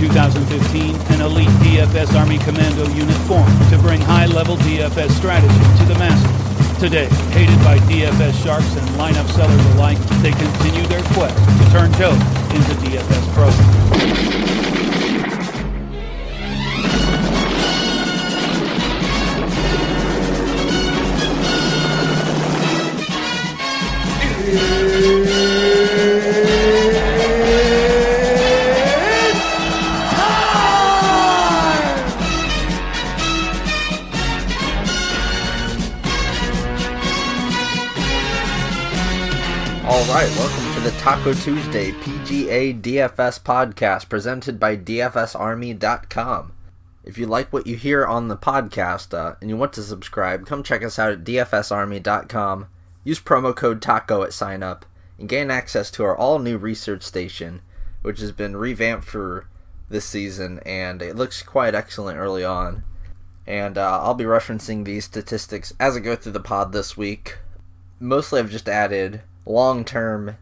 2015, an elite DFS Army Commando unit formed to bring high-level DFS strategy to the masses. Today, hated by DFS sharks and lineup sellers alike, they continue their quest to turn Joe into DFS pros. Alright, welcome to the Taco Tuesday PGA DFS podcast presented by DFSArmy.com. If you like what you hear on the podcast and you want to subscribe, come check us out at DFSArmy.com. Use promo code TACO at sign up and gain access to our all-new research station, which has been revamped for this season, and it looks quite excellent early on. And I'll be referencing these statistics as I go through the pod this week. Mostly I've just added long-term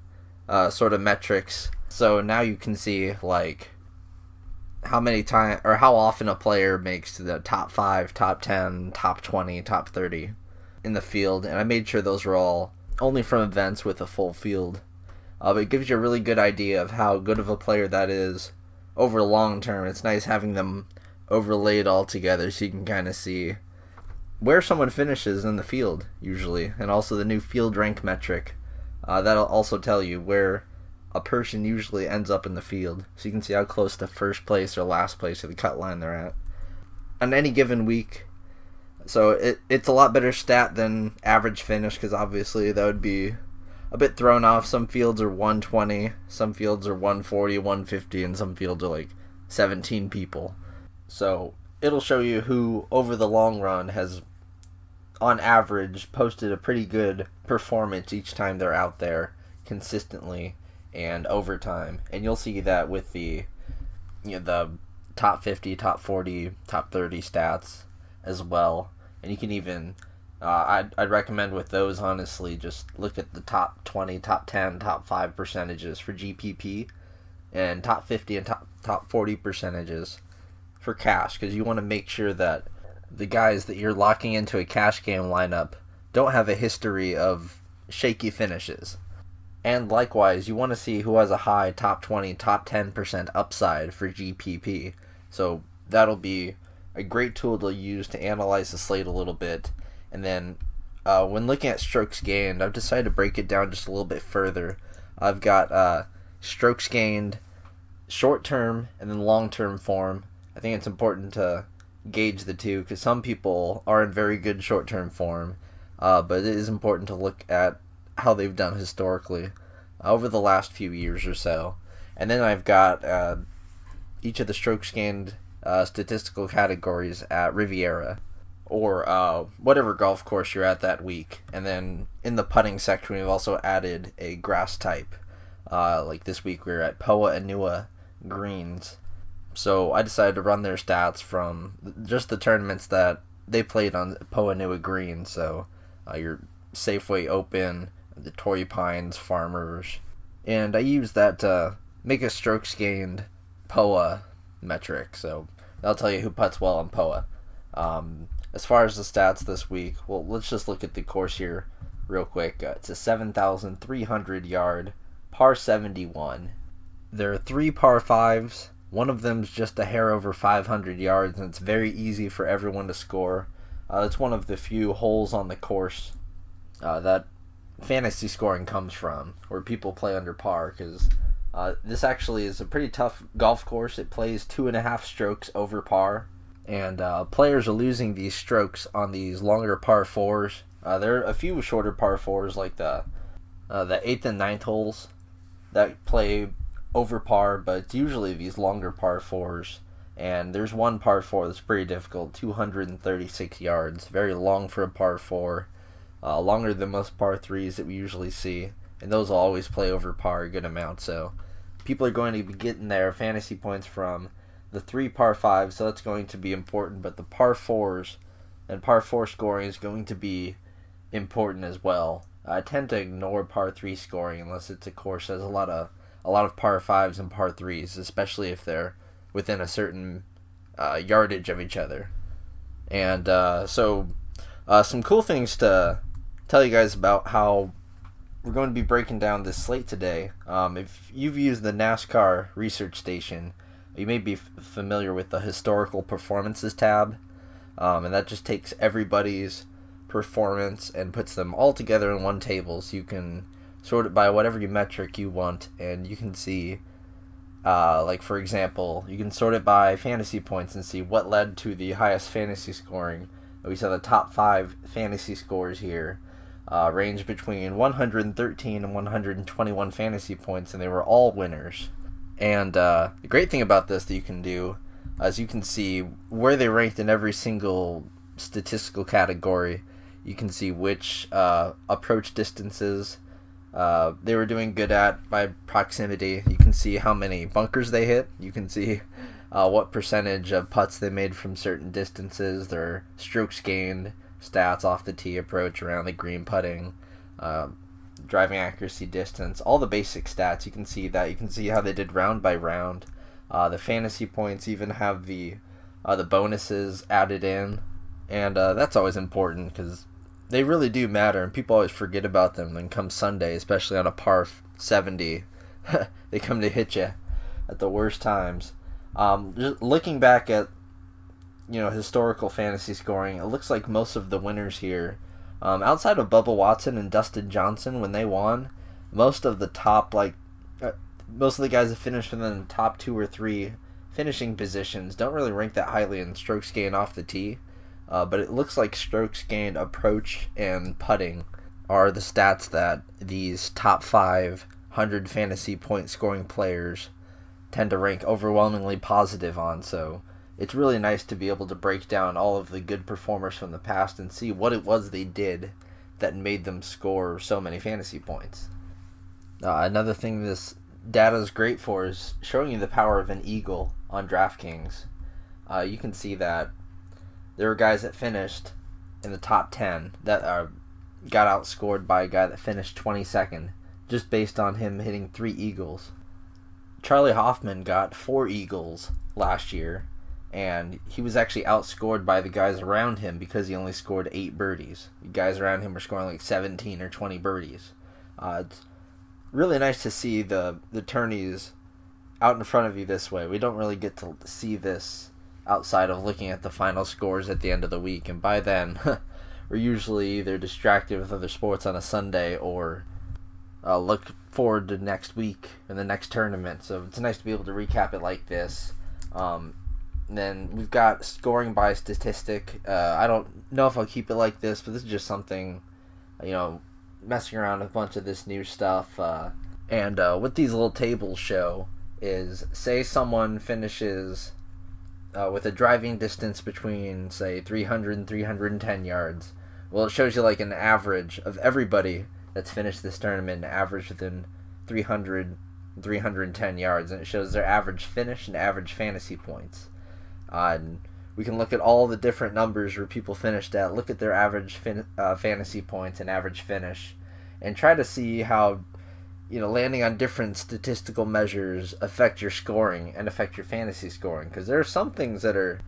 sort of metrics, so now you can see like how many times or how often a player makes the top 5, top 10, top 20, top 30 in the field, and I made sure those were all only from events with a full field. But it gives you a really good idea of how good of a player that is over long term. It's nice having them overlaid all together so you can kind of see where someone finishes in the field usually, and also the new field rank metric. That'll also tell you where a person usually ends up in the field, so you can see how close to first place or last place or the cut line they're at on any given week. So it's a lot better stat than average finish, because obviously that would be a bit thrown off. Some fields are 120, some fields are 140, 150, and some fields are like 17 people. So it'll show you who over the long run has on average posted a pretty good performance each time they're out there consistently and over time. And you'll see that with the the top 50, top 40, top 30 stats as well. And you can even I'd recommend with those, honestly, just look at the top 20, top 10, top 5 percentages for GPP and top 50 and top 40 percentages for cash, because you want to make sure that the guys that you're locking into a cash game lineup don't have a history of shaky finishes. And likewise, you want to see who has a high top 20, top 10% upside for GPP. So that'll be a great tool to use to analyze the slate a little bit. And then when looking at strokes gained, I've decided to break it down just a little bit further. I've got strokes gained short term and then long term form. I think it's important to gauge the two, because some people are in very good short-term form, but it is important to look at how they've done historically over the last few years or so. And then I've got each of the strokes gained statistical categories at Riviera or whatever golf course you're at that week. And then in the putting section, we've also added a grass type. Like this week we're at Poa Inua greens. So I decided to run their stats from just the tournaments that they played on Poa Inua Green. So your Safeway Open, the Torrey Pines, Farmers. And I used that to make a strokes gained Poa metric. So that'll tell you who putts well on Poa. As far as the stats this week, well, let's just look at the course here real quick. It's a 7,300 yard par 71. There are 3 par 5s. One of them's just a hair over 500 yards, and it's very easy for everyone to score. It's one of the few holes on the course that fantasy scoring comes from, where people play under par, because this actually is a pretty tough golf course. It plays 2.5 strokes over par, and players are losing these strokes on these longer par 4s. There are a few shorter par 4s, like the 8th and 9th holes that play over par, but it's usually these longer par 4s. And there's one par 4 that's pretty difficult, 236 yards, very long for a par 4, longer than most par 3s that we usually see, and those will always play over par a good amount. So people are going to be getting their fantasy points from the 3 par 5s, so that's going to be important, but the par 4s and par 4 scoring is going to be important as well. I tend to ignore par 3 scoring unless it's a course that has a lot of par 5s and par 3s, especially if they're within a certain yardage of each other. And some cool things to tell you guys about how we're going to be breaking down this slate today. If you've used the NASCAR Research Station, you may be familiar with the Historical Performances tab, and that just takes everybody's performance and puts them all together in one table, so you can sort it by whatever metric you want, and you can see, like for example, you can sort it by fantasy points and see what led to the highest fantasy scoring. We saw the top 5 fantasy scores here range between 113 and 121 fantasy points, and they were all winners. And the great thing about this that you can do is you can see where they ranked in every single statistical category. You can see which approach distances they were doing good at by proximity. You can see how many bunkers they hit. You can see what percentage of putts they made from certain distances, their strokes gained, stats off the tee, approach around the green, putting, driving accuracy, distance, all the basic stats. You can see that. You can see how they did round by round. The fantasy points even have the bonuses added in, and that's always important because they really do matter, and people always forget about them. And come Sunday, especially on a par 70, they come to hit you at the worst times. Just looking back at historical fantasy scoring, it looks like most of the winners here, outside of Bubba Watson and Dustin Johnson when they won, most of the guys that finished within the top 2 or 3 finishing positions don't really rank that highly in strokes gained off the tee. But it looks like strokes gained, approach, and putting are the stats that these top 500 fantasy point scoring players tend to rank overwhelmingly positive on. So it's really nice to be able to break down all of the good performers from the past and see what it was they did that made them score so many fantasy points. Another thing this data is great for is showing you the power of an eagle on DraftKings. You can see that there were guys that finished in the top 10 that got outscored by a guy that finished 22nd just based on him hitting 3 eagles. Charlie Hoffman got 4 eagles last year, and he was actually outscored by the guys around him because he only scored 8 birdies. The guys around him were scoring like 17 or 20 birdies. It's really nice to see the tourneys out in front of you this way. We don't really get to see this outside of looking at the final scores at the end of the week, and by then we're usually either distracted with other sports on a Sunday or look forward to next week and the next tournament. So it's nice to be able to recap it like this. Then we've got scoring by statistic. I don't know if I'll keep it like this, but this is just something, messing around with a bunch of this new stuff. And what these little tables show is, say someone finishes with a driving distance between, say, 300 and 310 yards. Well, it shows you like an average of everybody that's finished this tournament, average within 300 and 310 yards, and it shows their average finish and average fantasy points. And we can look at all the different numbers where people finished at, look at their average fantasy points and average finish, and try to see how landing on different statistical measures affect your scoring and affect your fantasy scoring. Because there are some things that are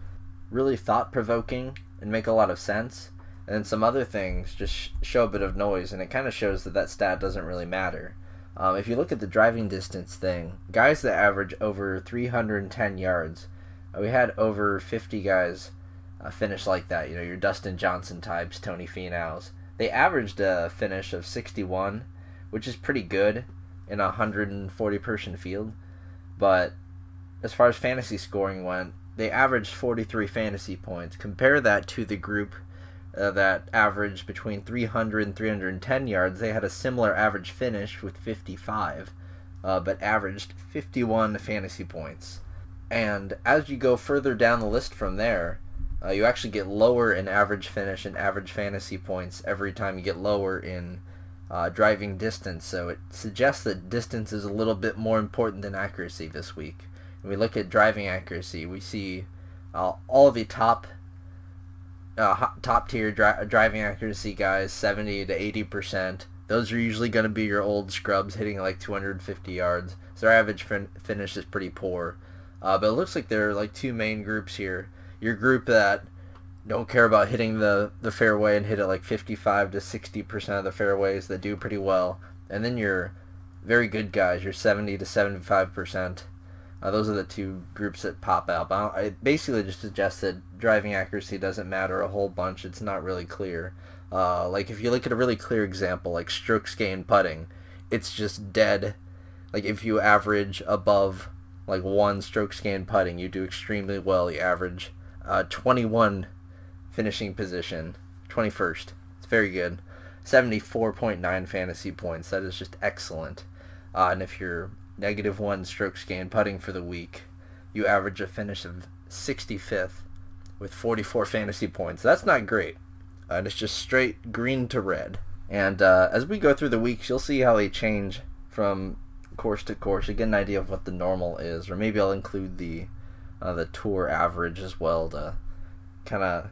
really thought-provoking and make a lot of sense, and then some other things just show a bit of noise, and it kind of shows that stat doesn't really matter. If you look at the driving distance thing, guys that average over 310 yards, we had over 50 guys finish like that. Your Dustin Johnson types, Tony Finau's. They averaged a finish of 61, which is pretty good in a 140-person field. But as far as fantasy scoring went, they averaged 43 fantasy points. Compare that to the group that averaged between 300 and 310 yards. They had a similar average finish with 55, but averaged 51 fantasy points. And as you go further down the list from there, you actually get lower in average finish and average fantasy points every time you get lower in driving distance. So it suggests that distance is a little bit more important than accuracy this week. When we look at driving accuracy, we see all of the top tier driving accuracy guys, 70 to 80%. Those are usually going to be your old scrubs hitting like 250 yards. So their average finish is pretty poor. But it looks like there are like two main groups here. Your group that don't care about hitting the fairway and hit it like 55 to 60% of the fairways that do pretty well. And then your very good guys, your 70 to 75%. Those are the two groups that pop out. I basically just suggest that driving accuracy doesn't matter a whole bunch. It's not really clear. Like if you look at a really clear example, like strokes gained putting, it's just dead. Like if you average above like 1 strokes gained putting, you do extremely well. You average 21 finishing position, 21st. It's very good. 74.9 fantasy points. That is just excellent. And if you're -1 strokes gained putting for the week, you average a finish of 65th with 44 fantasy points. That's not great. And it's just straight green to red. And as we go through the weeks, you'll see how they change from course to course. You get an idea of what the normal is, or maybe I'll include the tour average as well to kind of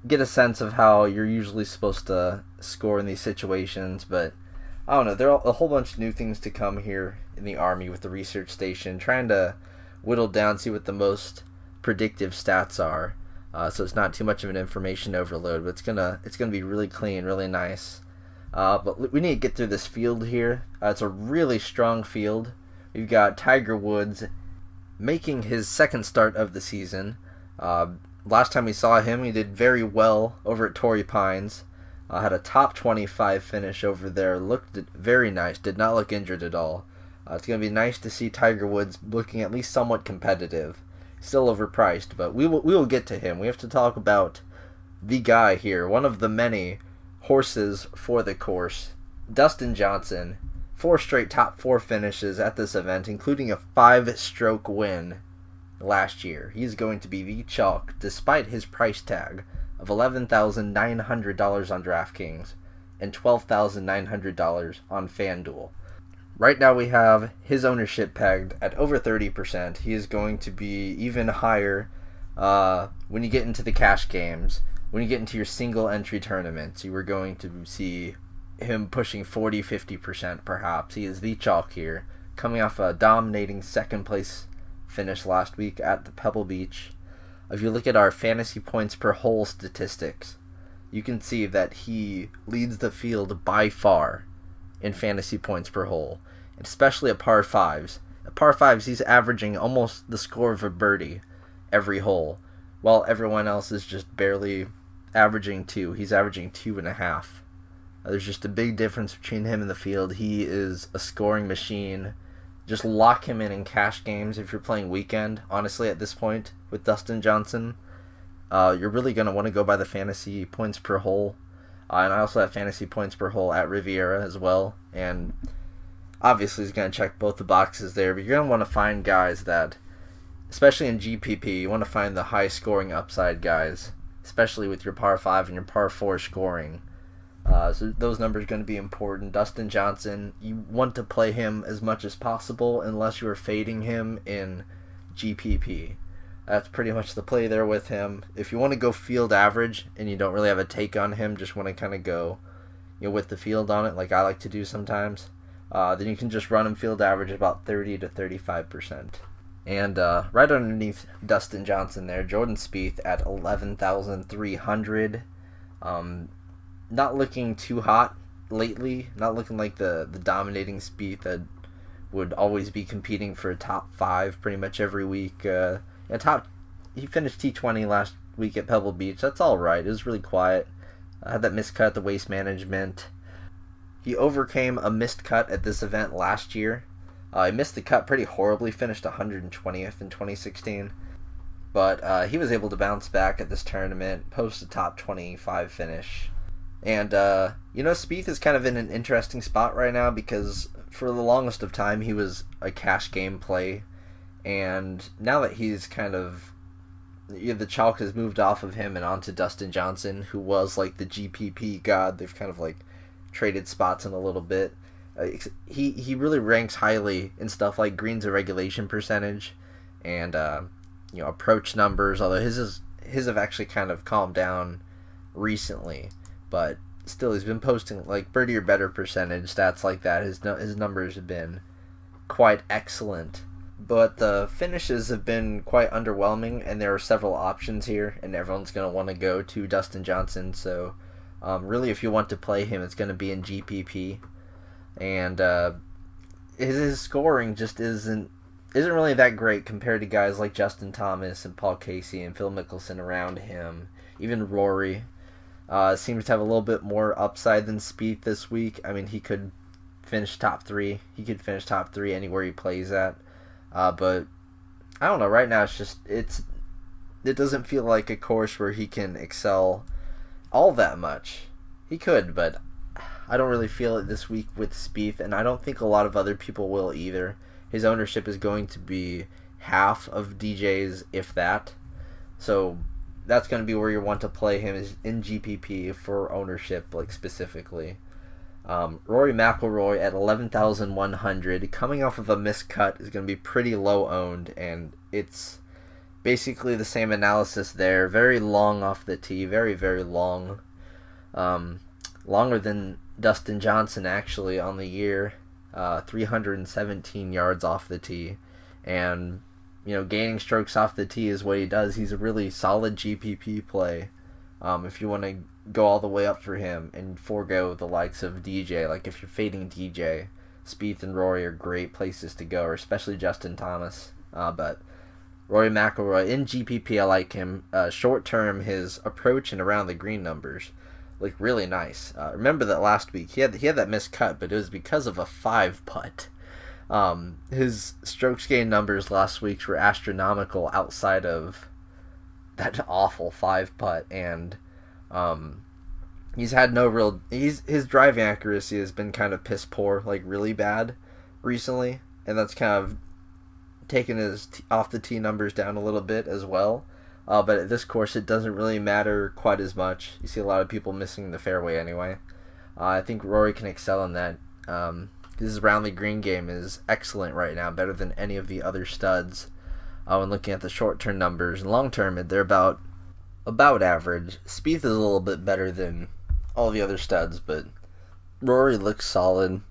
get a sense of how you're usually supposed to score in these situations. But I don't know, there are a whole bunch of new things to come here in the Army with the research station, trying to whittle down, see what the most predictive stats are. So it's not too much of an information overload, but it's gonna be really clean, really nice. But we need to get through this field here. It's a really strong field. We've got Tiger Woods making his second start of the season. Last time we saw him, he did very well over at Torrey Pines. Had a top 25 finish over there. Looked very nice. Did not look injured at all. It's going to be nice to see Tiger Woods looking at least somewhat competitive. Still overpriced, but we will get to him. We have to talk about the guy here, one of the many horses for the course, Dustin Johnson. 4 straight top 4 finishes at this event, including a 5-stroke win last year. He's going to be the chalk, despite his price tag of $11,900 on DraftKings and $12,900 on FanDuel. Right now we have his ownership pegged at over 30%. He is going to be even higher when you get into the cash games. When you get into your single entry tournaments, you are going to see him pushing 40-50% perhaps. He is the chalk here, coming off a dominating second place finish last week at the Pebble Beach. If you look at our fantasy points per hole statistics, you can see that he leads the field by far in fantasy points per hole, especially at par 5s. At par 5s, he's averaging almost the score of a birdie every hole, while everyone else is just barely averaging 2. He's averaging 2.5. There's just a big difference between him and the field. He is a scoring machine. Just lock him in cash games if you're playing weekend. Honestly, at this point, with Dustin Johnson, you're really going to want to go by the fantasy points per hole. And I also have fantasy points per hole at Riviera as well. And obviously he's going to check both the boxes there. But you're going to want to find guys that, especially in GPP, you want to find the high scoring upside guys, especially with your par 5 and your par 4 scoring. So those numbers are going to be important. Dustin Johnson, you want to play him as much as possible unless you are fading him in GPP. That's pretty much the play there with him. If you want to go field average and you don't really have a take on him, just want to kind of go, with the field on it, like I like to do sometimes, then you can just run him field average at about 30 to 35%. And right underneath Dustin Johnson there, Jordan Spieth at 11,300. Not looking too hot lately. Not looking like the dominating Spieth that would always be competing for a top 5 pretty much every week. He finished T20 last week at Pebble Beach. That's all right. It was really quiet. Had that missed cut at the Waste Management. He overcame a missed cut at this event last year. He missed the cut pretty horribly. Finished 120th in 2016. But he was able to bounce back at this tournament. Post a top 25 finish. And, Spieth is kind of in an interesting spot right now because for the longest of time he was a cash game play. And now that he's kind of, the chalk has moved off of him and onto Dustin Johnson, who was like the GPP god. They've kind of like traded spots in a little bit. He really ranks highly in stuff like greens and regulation percentage and, approach numbers, although his have actually kind of calmed down recently. But still, he's been posting like birdie or better percentage, stats like that. His numbers have been quite excellent. but the finishes have been quite underwhelming, and there are several options here, and everyone's going to want to go to Dustin Johnson. So, really, if you want to play him, it's going to be in GPP, and his scoring just isn't really that great compared to guys like Justin Thomas and Paul Casey and Phil Mickelson around him. Even Rory seems to have a little bit more upside than Spieth this week. I mean, he could finish top 3. He could finish top 3 anywhere he plays at. But I don't know. Right now, it doesn't feel like a course where he can excel all that much. He could, but I don't really feel it this week with Spieth, and I don't think a lot of other people will either. His ownership is going to be half of DJ's, if that. So that's going to be where you want to play him, is in GPP for ownership, like specifically. Rory McIlroy at 11,100, coming off of a missed cut, is going to be pretty low owned, and it's basically the same analysis there. Very long off the tee, very, very long. Longer than Dustin Johnson actually on the year, 317 yards off the tee, and gaining strokes off the tee is what he does. He's a really solid GPP play. If you want to go all the way up for him and forego the likes of DJ, like if you're fading DJ, Spieth and Rory are great places to go, or especially Justin Thomas. But Rory McIlroy in GPP, I like him. Short term, his approach and around the green numbers look really nice. Remember that last week he had that missed cut, but it was because of a 5-putt. His strokes gained numbers last week were astronomical outside of that awful 5-putt, and he's had no real. His driving accuracy has been kind of piss poor, like really bad recently, and that's kind of taken his off the tee numbers down a little bit as well. But at this course, it doesn't really matter quite as much. You see a lot of people missing the fairway anyway. I think Rory can excel in that. His round the green game is excellent right now, better than any of the other studs. When looking at the short-term numbers, and long-term, they're about average. Spieth is a little bit better than all the other studs, but Rory looks solid.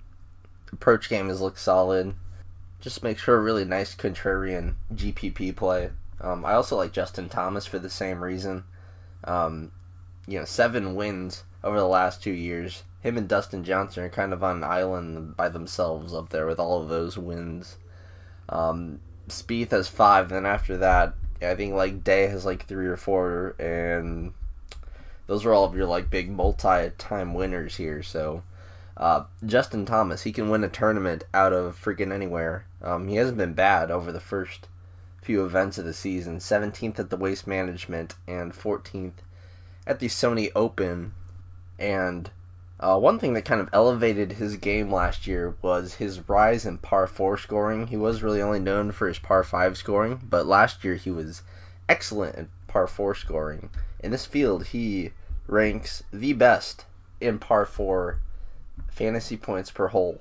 Approach game looks solid. Just makes for a really nice contrarian GPP play. I also like Justin Thomas for the same reason. 7 wins over the last 2 years. Him and Dustin Johnson are kind of on an island by themselves up there with all of those wins. Spieth has 5, then after that, I think like Day has like 3 or 4, and those are all of your like big multi-time winners here. So Justin Thomas, he can win a tournament out of freaking anywhere. He hasn't been bad over the first few events of the season. 17th at the Waste Management and 14th at the Sony Open. And one thing that kind of elevated his game last year was his rise in par 4 scoring. He was really only known for his par 5 scoring, but last year he was excellent at par 4 scoring. In this field, he ranks the best in par 4 fantasy points per hole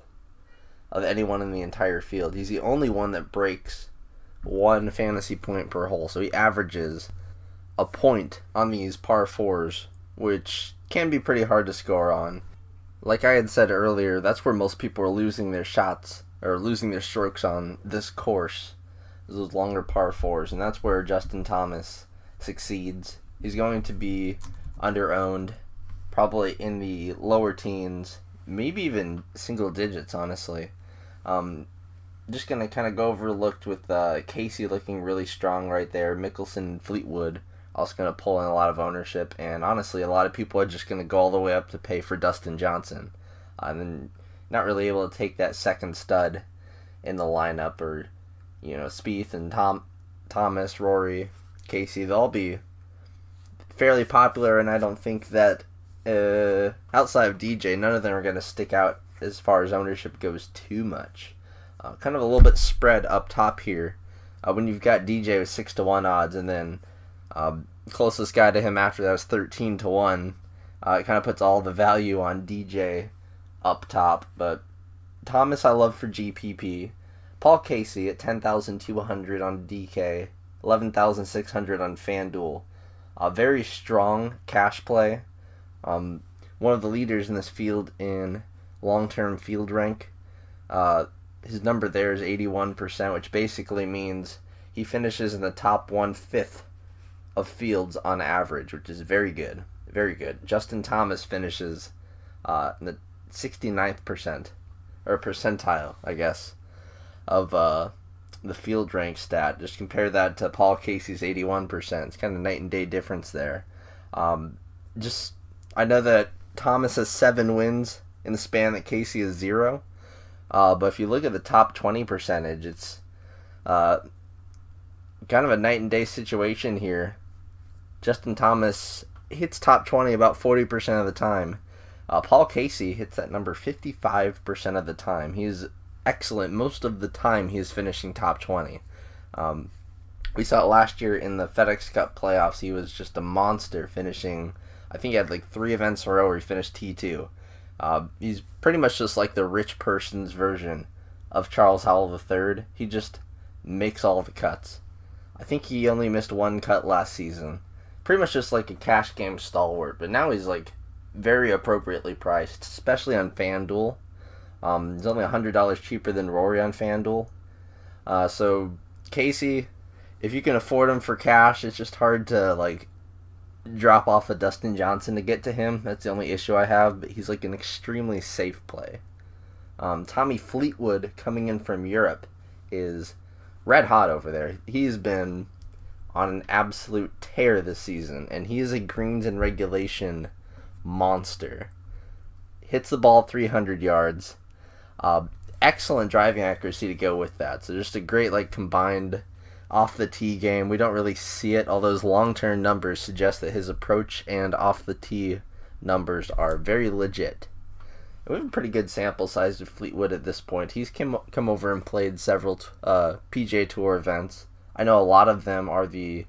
of anyone in the entire field. He's the only one that breaks 1 fantasy point per hole, so he averages a point on these par 4s, which can be pretty hard to score on. Like I had said earlier, that's where most people are losing their shots, or losing their strokes on this course, those longer par 4s, and that's where Justin Thomas succeeds. He's going to be under-owned, probably in the lower teens, maybe even single digits, honestly. Just going to kind of go overlooked with Casey looking really strong right there. Mickelson and Fleetwood also going to pull in a lot of ownership. And honestly, a lot of people are just going to go all the way up to pay for Dustin Johnson. And then not really able to take that second stud in the lineup. Or, Spieth and Thomas, Rory, Casey, they'll all be fairly popular. And I don't think that outside of DJ, none of them are going to stick out as far as ownership goes too much. Kind of a little bit spread up top here. When you've got DJ with 6-1 odds, and then closest guy to him after that was 13-1. It kind of puts all the value on DJ up top. But Thomas I love for GPP. Paul Casey at 10,200 on DK, 11,600 on FanDuel. Very strong cash play. One of the leaders in this field in long-term field rank. his number there is 81%, which basically means he finishes in the top 1/5 of fields on average, which is very good. Very good. Justin Thomas finishes in the 69th percentile, I guess, of the field rank stat. Just compare that to Paul Casey's 81%. It's kind of night and day difference there. I know that Thomas has 7 wins in the span that Casey has 0. But if you look at the top 20 percentage, it's kind of a night and day situation here. Justin Thomas hits top 20 about 40% of the time. Paul Casey hits that number 55% of the time. He's excellent most of the time. He is finishing top 20. We saw it last year in the FedEx Cup playoffs. He was just a monster, finishing, I think he had like 3 events in a row where he finished T2. He's pretty much just like the rich person's version of Charles Howell III. He just makes all the cuts. I think he only missed 1 cut last season. Pretty much just like a cash game stalwart, but now he's like very appropriately priced, especially on FanDuel. He's only $100 cheaper than Rory on FanDuel. So Casey, if you can afford him for cash, it's just hard to like drop off a Dustin Johnson to get to him. That's the only issue I have, but he's like an extremely safe play. Tommy Fleetwood, coming in from Europe, is red hot over there. He's been on an absolute tear this season, and he is a greens and regulation monster. Hits the ball 300 yards. Excellent driving accuracy to go with that. So just a great like combined off the tee game. We don't really see it, although his long-term numbers suggest that his approach and off the tee numbers are very legit. We have a pretty good sample size of Fleetwood at this point. He's come over and played several PGA Tour events. I know a lot of them are the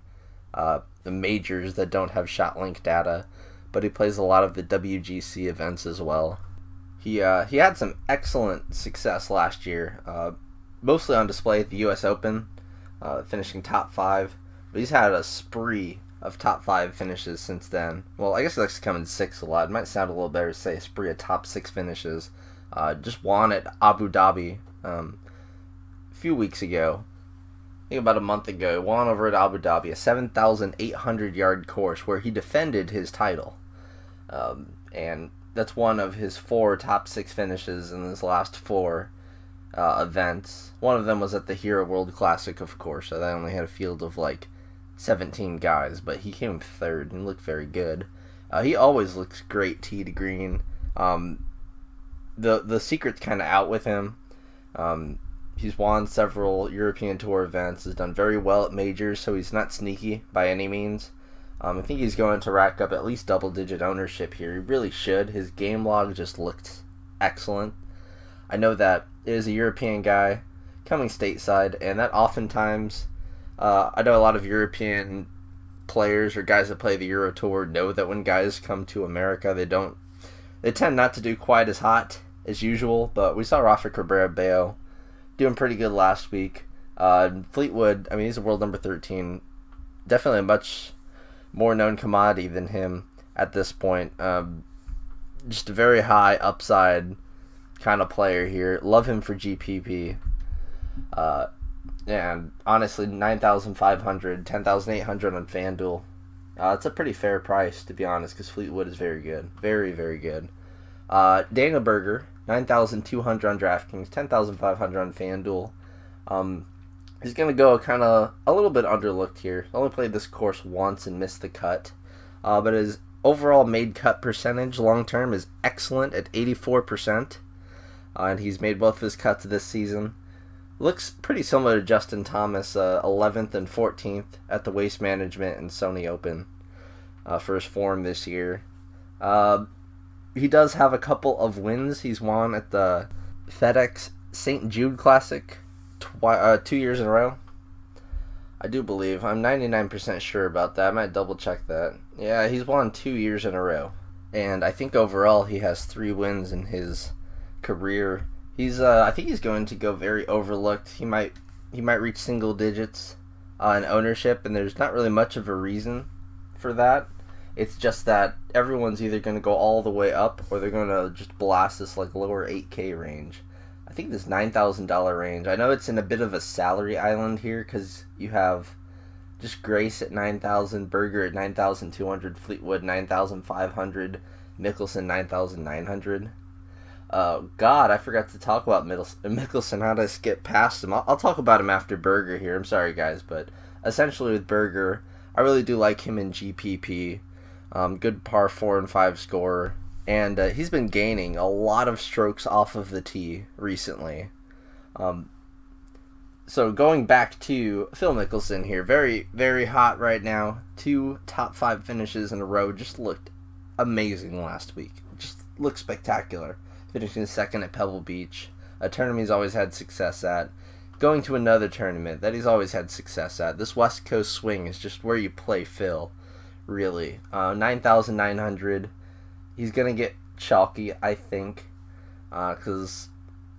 majors that don't have ShotLink data, but he plays a lot of the WGC events as well. He had some excellent success last year, mostly on display at the U.S. Open, finishing top 5. But he's had a spree of top 5 finishes since then. Well, I guess he likes to come in 6 a lot. It might sound a little better to say a spree of top 6 finishes. Just won at Abu Dhabi a few weeks ago. I think about a month ago. He won over at Abu Dhabi, a 7,800 yard course where he defended his title. And that's one of his 4 top 6 finishes in his last 4 events. One of them was at the Hero World Classic, of course, so they only had a field of like 17 guys, but he came 3rd and looked very good. He always looks great tee to green. The secret's kind of out with him. He's won several European Tour events, has done very well at majors, so he's not sneaky by any means. I think he's going to rack up at least double-digit ownership here. He really should. His game log just looked excellent. I know that it is a European guy coming stateside, and that oftentimes, I know a lot of European players or guys that play the Euro Tour know that when guys come to America, they tend not to do quite as hot as usual, but we saw Rafa Cabrera-Bello doing pretty good last week. Fleetwood, I mean, he's a world number 13. Definitely a much more known commodity than him at this point. Just a very high upside kind of player here. Love him for GPP. And honestly, 9,500, 10,800 on FanDuel. It's a pretty fair price, to be honest, because Fleetwood is very good. Very, very good. Daniel Berger, 9,200 on DraftKings, 10,500 on FanDuel. He's going to go kind of a little bit underlooked here. Only played this course once and missed the cut. But his overall made cut percentage long-term is excellent at 84%. And he's made both of his cuts this season. Looks pretty similar to Justin Thomas, 11th and 14th at the Waste Management and Sony Open for his form this year. He does have a couple of wins. He's won at the FedEx St. Jude Classic 2 years in a row. I do believe. I'm 99% sure about that. I might double check that. Yeah, he's won 2 years in a row. And I think overall he has 3 wins in his career. I think he's going to go very overlooked. He might reach single digits in ownership, and there's not really much of a reason for that. It's just that everyone's either going to go all the way up or they're going to just blast this like lower 8K range. I think this $9,000 range. I know it's in a bit of a salary island here because you have just Grace at 9,000, Berger at 9,200, Fleetwood 9,500, Mickelson 9,900. God, I forgot to talk about Mickelson. How did I skip past him? I'll talk about him after Berger here. I'm sorry, guys, but essentially with Berger, I really do like him in GPP. Good par 4 and 5 scorer. And he's been gaining a lot of strokes off of the tee recently. So going back to Phil Mickelson here, very, very hot right now. 2 top 5 finishes in a row. Just looked amazing last week. Just looked spectacular. Finishing second at Pebble Beach, a tournament he's always had success at. Going to another tournament that he's always had success at. This West Coast swing is just where you play Phil, really. 9,900. He's going to get chalky, I think, because,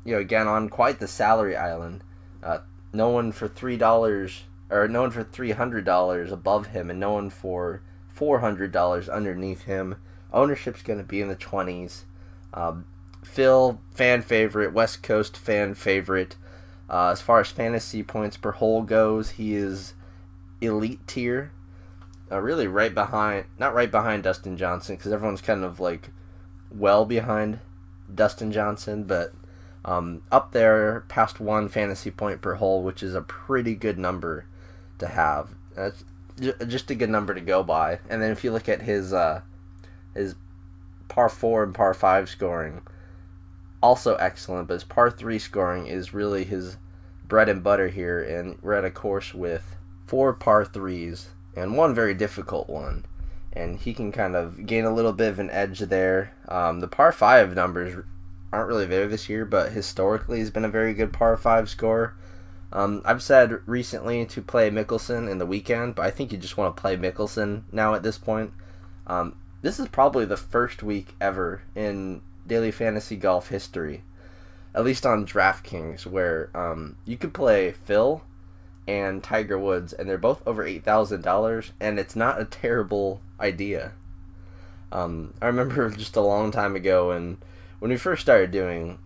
again, on quite the salary island. No one for $3, or no one for $300 above him, and no one for $400 underneath him. Ownership's going to be in the 20s. Phil, fan favorite. West Coast, fan favorite. As far as fantasy points per hole goes, he is elite tier. Really right behind, not right behind Dustin Johnson, because everyone's kind of like well behind Dustin Johnson, but up there past 1 fantasy point per hole, which is a pretty good number to have. That's just a good number to go by. And then if you look at his par 4 and par 5 scoring, also excellent, but his par 3 scoring is really his bread and butter here, and we're at a course with 4 par 3s and 1 very difficult one, and he can kind of gain a little bit of an edge there. The par 5 numbers aren't really there this year, but historically he's been a very good par 5 scorer. I've said recently to play Mickelson in the weekend, but I think you just want to play Mickelson now at this point. This is probably the first week ever in daily fantasy golf history, at least on DraftKings, where you could play Phil and Tiger Woods, and they're both over $8,000, and it's not a terrible idea. I remember just a long time ago when we first started doing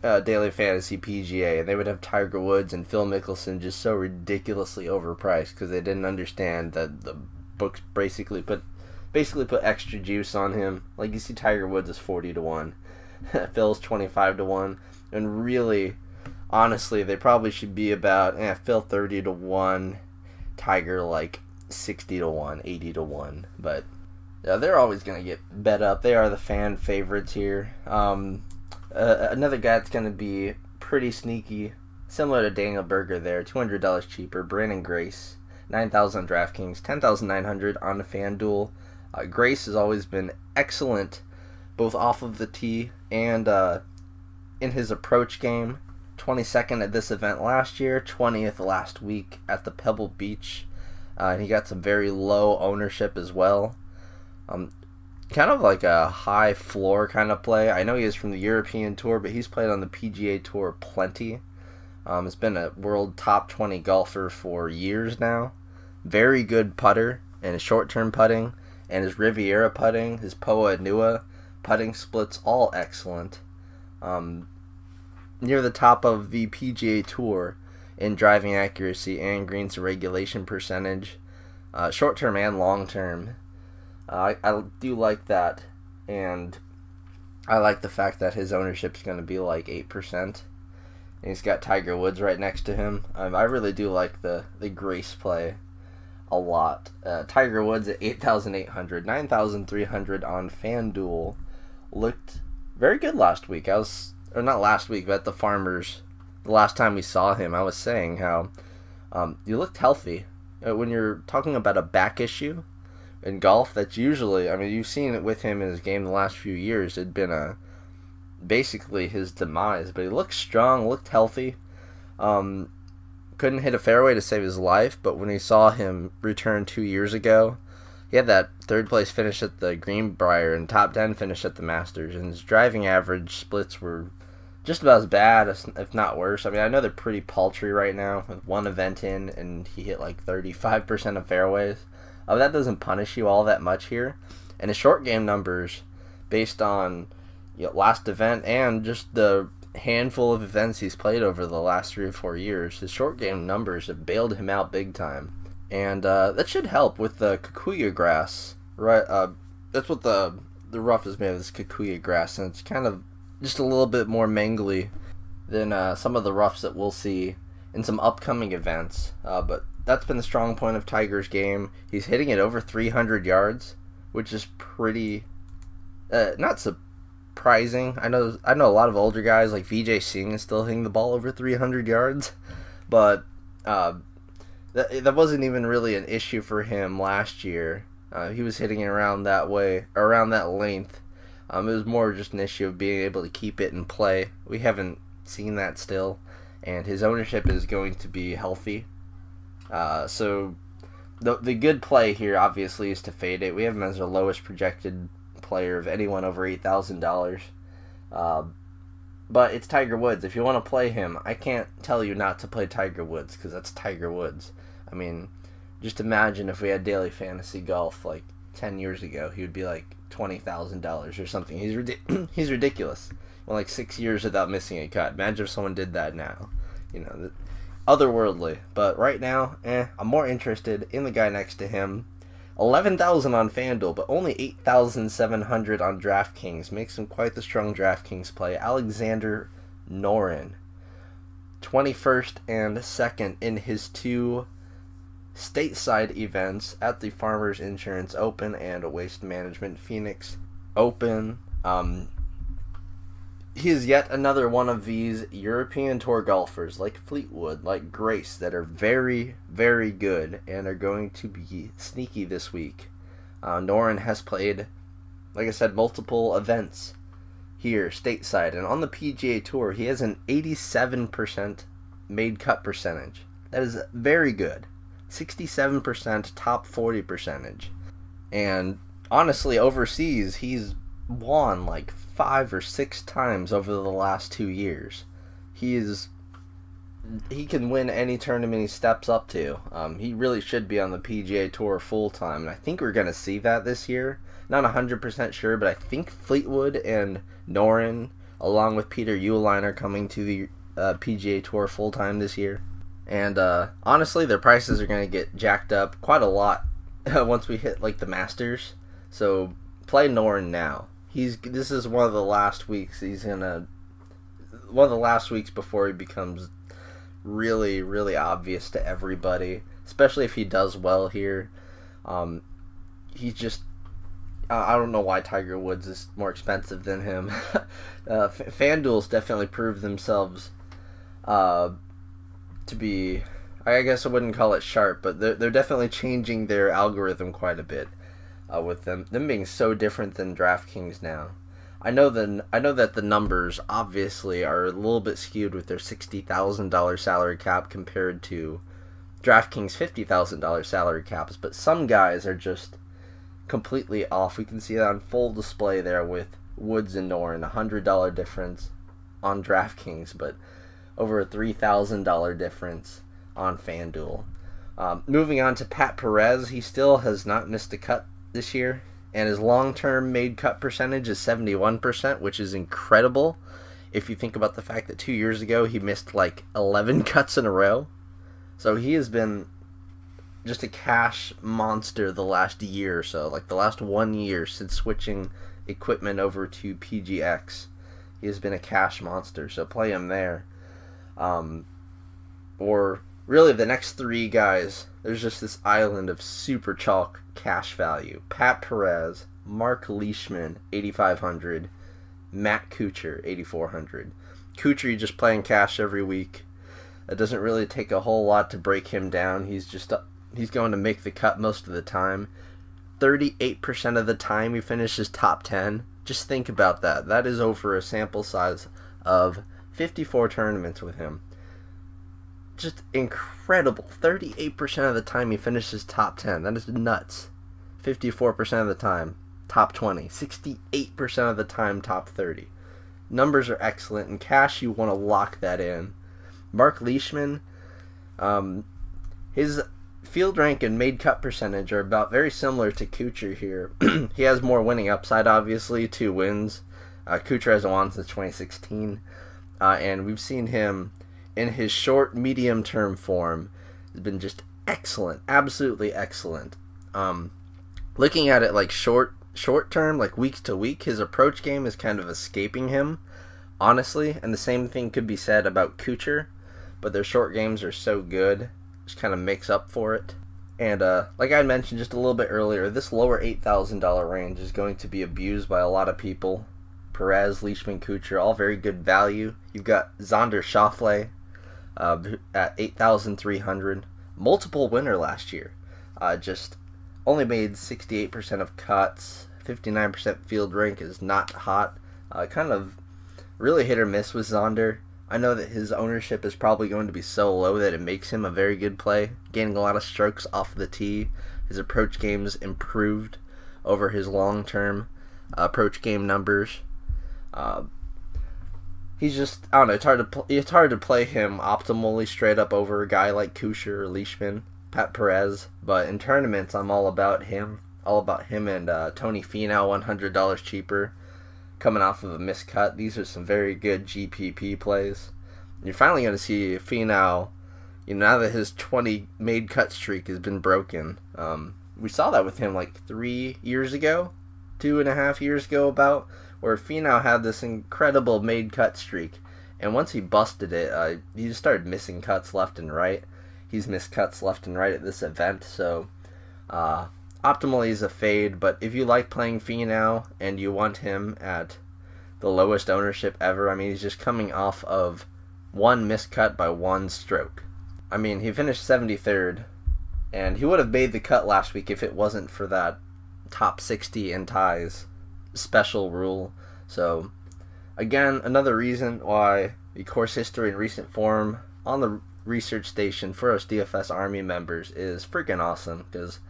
daily fantasy PGA, and they would have Tiger Woods and Phil Mickelson just so ridiculously overpriced because they didn't understand that the books basically put extra juice on him. Like, you see Tiger Woods is 40-1. Phil's 25-1, and really, honestly, they probably should be about Phil 30-1, Tiger like 60-1, 80-1. But yeah, they're always gonna get bet up. They are the fan favorites here. Another guy that's gonna be pretty sneaky, similar to Daniel Berger there, $200 cheaper. Brandon Grace, 9,000 on DraftKings, 10,900 on the FanDuel. Grace has always been excellent, both off of the tee and in his approach game. 22nd at this event last year, 20th last week at the Pebble Beach. And he got some very low ownership as well. Kind of like a high floor kind of play. I know he is from the European Tour, but he's played on the PGA Tour plenty. He's been a world top 20 golfer for years now. Very good putter and his short-term putting, and his Riviera putting, his Poa Nua putting splits, all excellent. Near the top of the PGA Tour in driving accuracy and greens to regulation percentage, short-term and long-term. I do like that, and I like the fact that his ownership is going to be like 8%, and he's got Tiger Woods right next to him. I really do like the Grace play a lot. Tiger Woods at 8,800, 9,300 on FanDuel. Looked very good last week. Not last week, but at the Farmers, the last time we saw him, I was saying how you looked healthy. When you're talking about a back issue in golf, that's usually, you've seen it with him in his game the last few years. It'd been basically his demise, but he looked strong, looked healthy. Couldn't hit a fairway to save his life, but when we saw him return 2 years ago, he had that third place finish at the Greenbrier and top 10 finish at the Masters, and his driving average splits were just about as bad, if not worse. I know they're pretty paltry right now with one event in, and he hit like 35% of fairways. That doesn't punish you all that much here. And his short game numbers, based on last event and just the handful of events he's played over the last 3 or 4 years, his short game numbers have bailed him out big time. And that should help with the Kikuyu grass, right? That's what the rough is made of, this Kikuyu grass, and it's kind of just a little bit more mangly than some of the roughs that we'll see in some upcoming events. But that's been the strong point of Tiger's game. He's hitting it over 300 yards, which is pretty not surprising. I know a lot of older guys like Vijay Singh is still hitting the ball over 300 yards, but that wasn't even really an issue for him last year. He was hitting it around that way, around that length. It was more just an issue of being able to keep it in play. We haven't seen that still, and his ownership is going to be healthy. So the good play here, obviously, is to fade it. We have him as our lowest projected player of anyone over $8,000. But it's Tiger Woods. If you want to play him, I can't tell you not to play Tiger Woods, because that's Tiger Woods. I mean, just imagine if we had daily fantasy golf like 10 years ago, he would be like $20,000 or something. He's ridiculous. Went like 6 years without missing a cut. Imagine if someone did that now. Otherworldly. But right now, I'm more interested in the guy next to him. 11,000 on FanDuel, but only 8,700 on DraftKings. Makes him quite the strong DraftKings play. Alexander Noren, 21st and 2nd in his 2 stateside events at the Farmers Insurance Open and Waste Management Phoenix Open. He is yet another one of these European Tour golfers like Fleetwood, like Grace, that are very, very good and are going to be sneaky this week. Noren has played, like I said, multiple events here stateside, and on the PGA Tour he has an 87% made cut percentage. That is very good. 67% top 40 percentage. And honestly, overseas he's won like 5 or 6 times over the last 2 years. He can win any tournament he steps up to. He really should be on the PGA Tour full time, and I think we're going to see that this year. Not 100% sure, but I think Fleetwood and Noren, along with Peter Uihlein, are coming to the PGA Tour full time this year. And honestly, their prices are going to get jacked up quite a lot once we hit like the Masters. So play Noren now. This is one of the last weeks one of the last weeks before he becomes really, really obvious to everybody, especially if he does well here. He's just, I don't know why Tiger Woods is more expensive than him. FanDuel's definitely proved themselves to be, I guess I wouldn't call it sharp, but they're definitely changing their algorithm quite a bit. With them being so different than DraftKings now. I know that the numbers obviously are a little bit skewed with their $60,000 salary cap compared to DraftKings $50,000 salary caps, but some guys are just completely off. We can see that on full display there with Woods and Noren, $100 difference on DraftKings, but over a $3,000 difference on FanDuel. Moving on to Pat Perez, he still has not missed a cut this year, and his long-term made cut percentage is 71%, which is incredible if you think about the fact that 2 years ago he missed like 11 cuts in a row. So he has been just a cash monster the last year or so, like the last 1 year since switching equipment over to PGX. He has been a cash monster, so play him there. Or really the next 3 guys, there's just this island of super chalk cash value. Pat Perez, Mark Leishman, 8,500, Matt Kuchar, 8,400. Kuchar just playing cash every week. It doesn't really take a whole lot to break him down. He's going to make the cut most of the time. 38% of the time he finishes top 10. Just think about that. That is over a sample size of 54 tournaments with him. Just incredible. 38% of the time he finishes top 10. That is nuts. 54% of the time, top 20. 68% of the time, top 30. Numbers are excellent. In cash, you want to lock that in. Mark Leishman, his field rank and made cut percentage are about very similar to Kuchar here. He has more winning upside, obviously. 2 wins. Kuchar hasn't won since 2016. and we've seen him in his short, medium-term form has been just excellent, absolutely excellent. Looking at it like short term, like week to week, his approach game is kind of escaping him, honestly, and the same thing could be said about Kuchar, but their short games are so good, just kind of makes up for it. And like I mentioned just a little bit earlier, this lower $8,000 range is going to be abused by a lot of people. Perez, Leishman, Kuchar, all very good value. You've got Xander Schauffele at $8,300, multiple winner last year. Just only made 68% of cuts, 59% field rank is not hot. Kind of really hit or miss with Xander. I know that his ownership is probably going to be so low that it makes him a very good play, gaining a lot of strokes off the tee. His approach game's improved over his long-term approach game numbers. He's just, I don't know, it's hard to play him optimally straight up over a guy like Kuchar or Leishman, Pat Perez, but in tournaments I'm all about him and Tony Finau $100 cheaper, coming off of a miscut. These are some very good GPP plays. And you're finally going to see Finau, now that his 20 made cut streak has been broken. We saw that with him like 3 years ago, 2.5 years ago about, where Finau had this incredible made cut streak, and once he busted it, he just started missing cuts left and right. He's missed cuts left and right at this event, so optimally he's a fade, but if you like playing Finau and you want him at the lowest ownership ever, I mean, he's just coming off of one miscut by one stroke. I mean, he finished 73rd, and he would have made the cut last week if it wasn't for that top 60 in ties special rule. So again, another reason why the course history and recent form on the research station for us DFS Army members is freaking awesome, because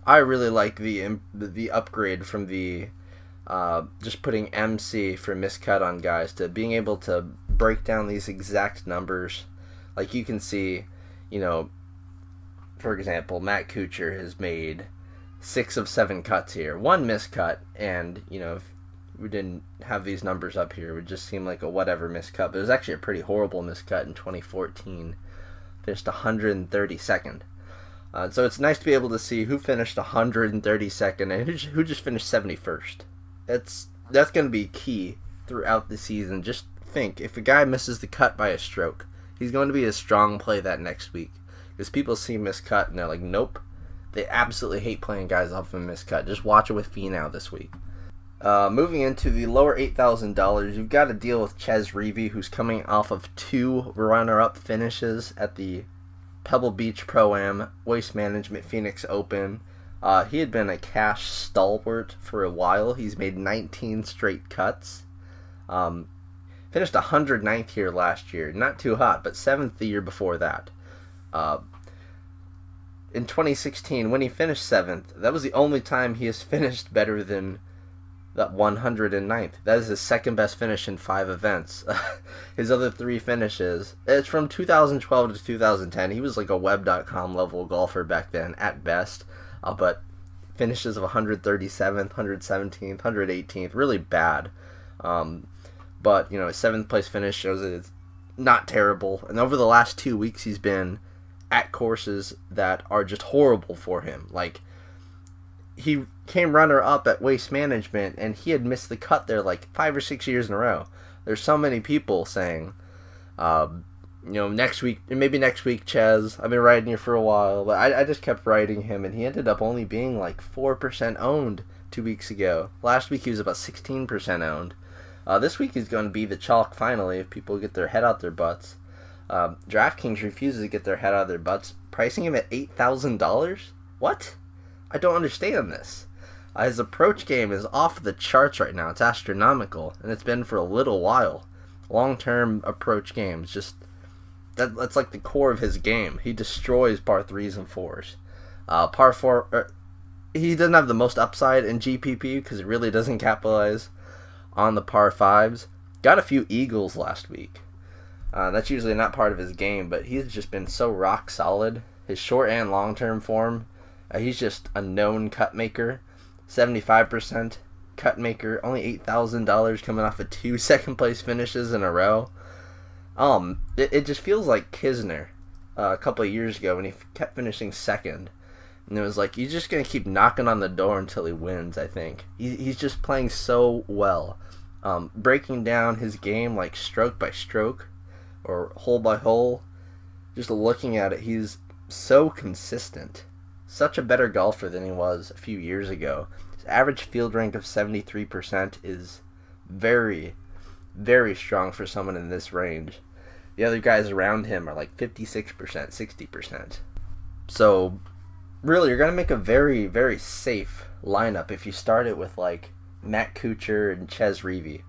I really like the upgrade from the just putting MC for miscut on guys to being able to break down these exact numbers. Like you can see, for example, Matt Kuchar has made 6 of 7 cuts here, 1 miscut, and if we didn't have these numbers up here, it would just seem like a whatever miscut, but it was actually a pretty horrible miscut in 2014. Finished 132nd. So it's nice to be able to see who finished 132nd and who just finished 71st. That's going to be key throughout the season. Just think, if a guy misses the cut by a stroke, he's going to be a strong play that next week, because people see miscut and they're like, nope. They absolutely hate playing guys off of a miscut. Just watch it with Finau this week. Moving into the lower $8,000, you've got to deal with Ches Reavie, who's coming off of 2 runner-up finishes at the Pebble Beach Pro-Am, Waste Management Phoenix Open. He had been a cash stalwart for a while. He's made 19 straight cuts. Finished 109th here last year. Not too hot, but 7th the year before that. In 2016, when he finished 7th, that was the only time he has finished better than that 109th. That is his second best finish in 5 events. His other 3 finishes, it's from 2012 to 2010. He was like a web.com level golfer back then, at best. But finishes of 137th, 117th, 118th, really bad. But, his 7th place finish shows that it's not terrible. And over the last 2 weeks, he's been at courses that are just horrible for him. Like, he came runner-up at Waste Management, and he had missed the cut there like 5 or 6 years in a row. There's so many people saying, next week, maybe next week, Ches. I've been riding you for a while, but I just kept riding him, and he ended up only being like 4% owned 2 weeks ago. Last week he was about 16% owned. This week he's going to be the chalk finally if people get their head out their butts. DraftKings refuses to get their head out of their butts, pricing him at $8,000? What? I don't understand this. His approach game is off the charts right now. It's astronomical, and it's been for a little while. Long-term approach games, just that's like the core of his game. He destroys par 3s and 4s. Par 4, he doesn't have the most upside in GPP because it really doesn't capitalize on the par 5s. Got a few eagles last week. That's usually not part of his game, but he's just been so rock solid. His short and long-term form, he's just a known cut maker. 75% cut maker, only $8,000 coming off of 2 second-place finishes in a row. It just feels like Kisner a couple of years ago when he kept finishing second. And it was like, he's just going to keep knocking on the door until he wins, I think. He's just playing so well. Breaking down his game like stroke by stroke or hole by hole. Just looking at it, he's so consistent. Such a better golfer than he was a few years ago. His average field rank of 73% is very, very strong for someone in this range. The other guys around him are like 56%, 60%. So, really, you're going to make a very, very safe lineup if you start it with, like, Matt Kuchar and Chez Reavie.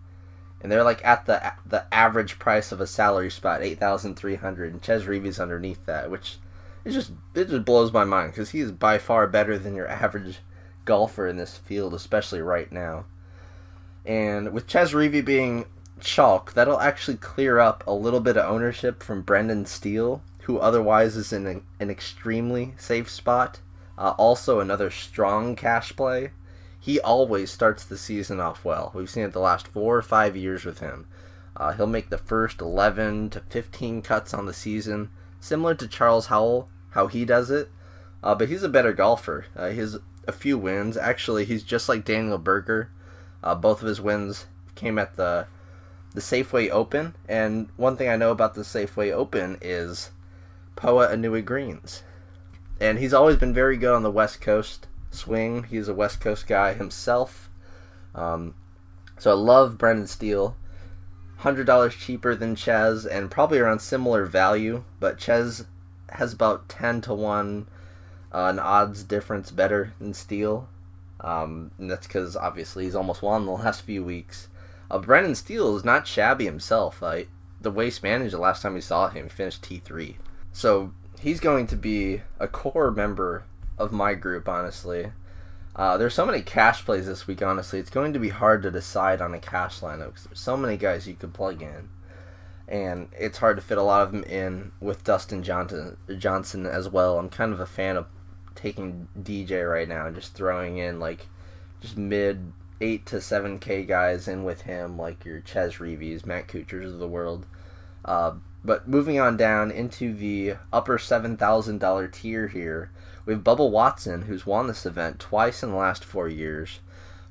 And they're, like, at the average price of a salary spot, $8,300, and Chez Reavie's underneath that, which it just blows my mind, because he is by far better than your average golfer in this field, especially right now. And with Chez Reavie being chalk, that'll actually clear up a little bit of ownership from Brendan Steele, who otherwise is in an extremely safe spot. Also another strong cash play. He always starts the season off well. We've seen it the last 4 or 5 years with him. He'll make the first 11 to 15 cuts on the season, similar to Charles Howell, how he does it. But he's a better golfer. He has a few wins. Actually, he's just like Daniel Berger. Both of his wins came at the Safeway Open. And one thing I know about the Safeway Open is Poa Anui greens. And he's always been very good on the West Coast swing. He's a West Coast guy himself. So I love Brendan Steele. $100 cheaper than Chez and probably around similar value. But Chez has about 10 to 1 an odds difference better than Steele. And that's because obviously he's almost won the last few weeks. Brendan Steele is not shabby himself. The Waste Manager, the last time we saw him, he finished T3. So he's going to be a core member of my group, honestly. There's so many cash plays this week, honestly. It's going to be hard to decide on a cash lineup because there's so many guys you could plug in. And it's hard to fit a lot of them in with Dustin Johnson as well. I'm kind of a fan of taking DJ right now and just throwing in like just mid 8 to 7K guys in with him, like your Chez Reavies, Matt Kuchars of the world. But moving on down into the upper $7,000 tier here, we have Bubba Watson, who's won this event twice in the last 4 years,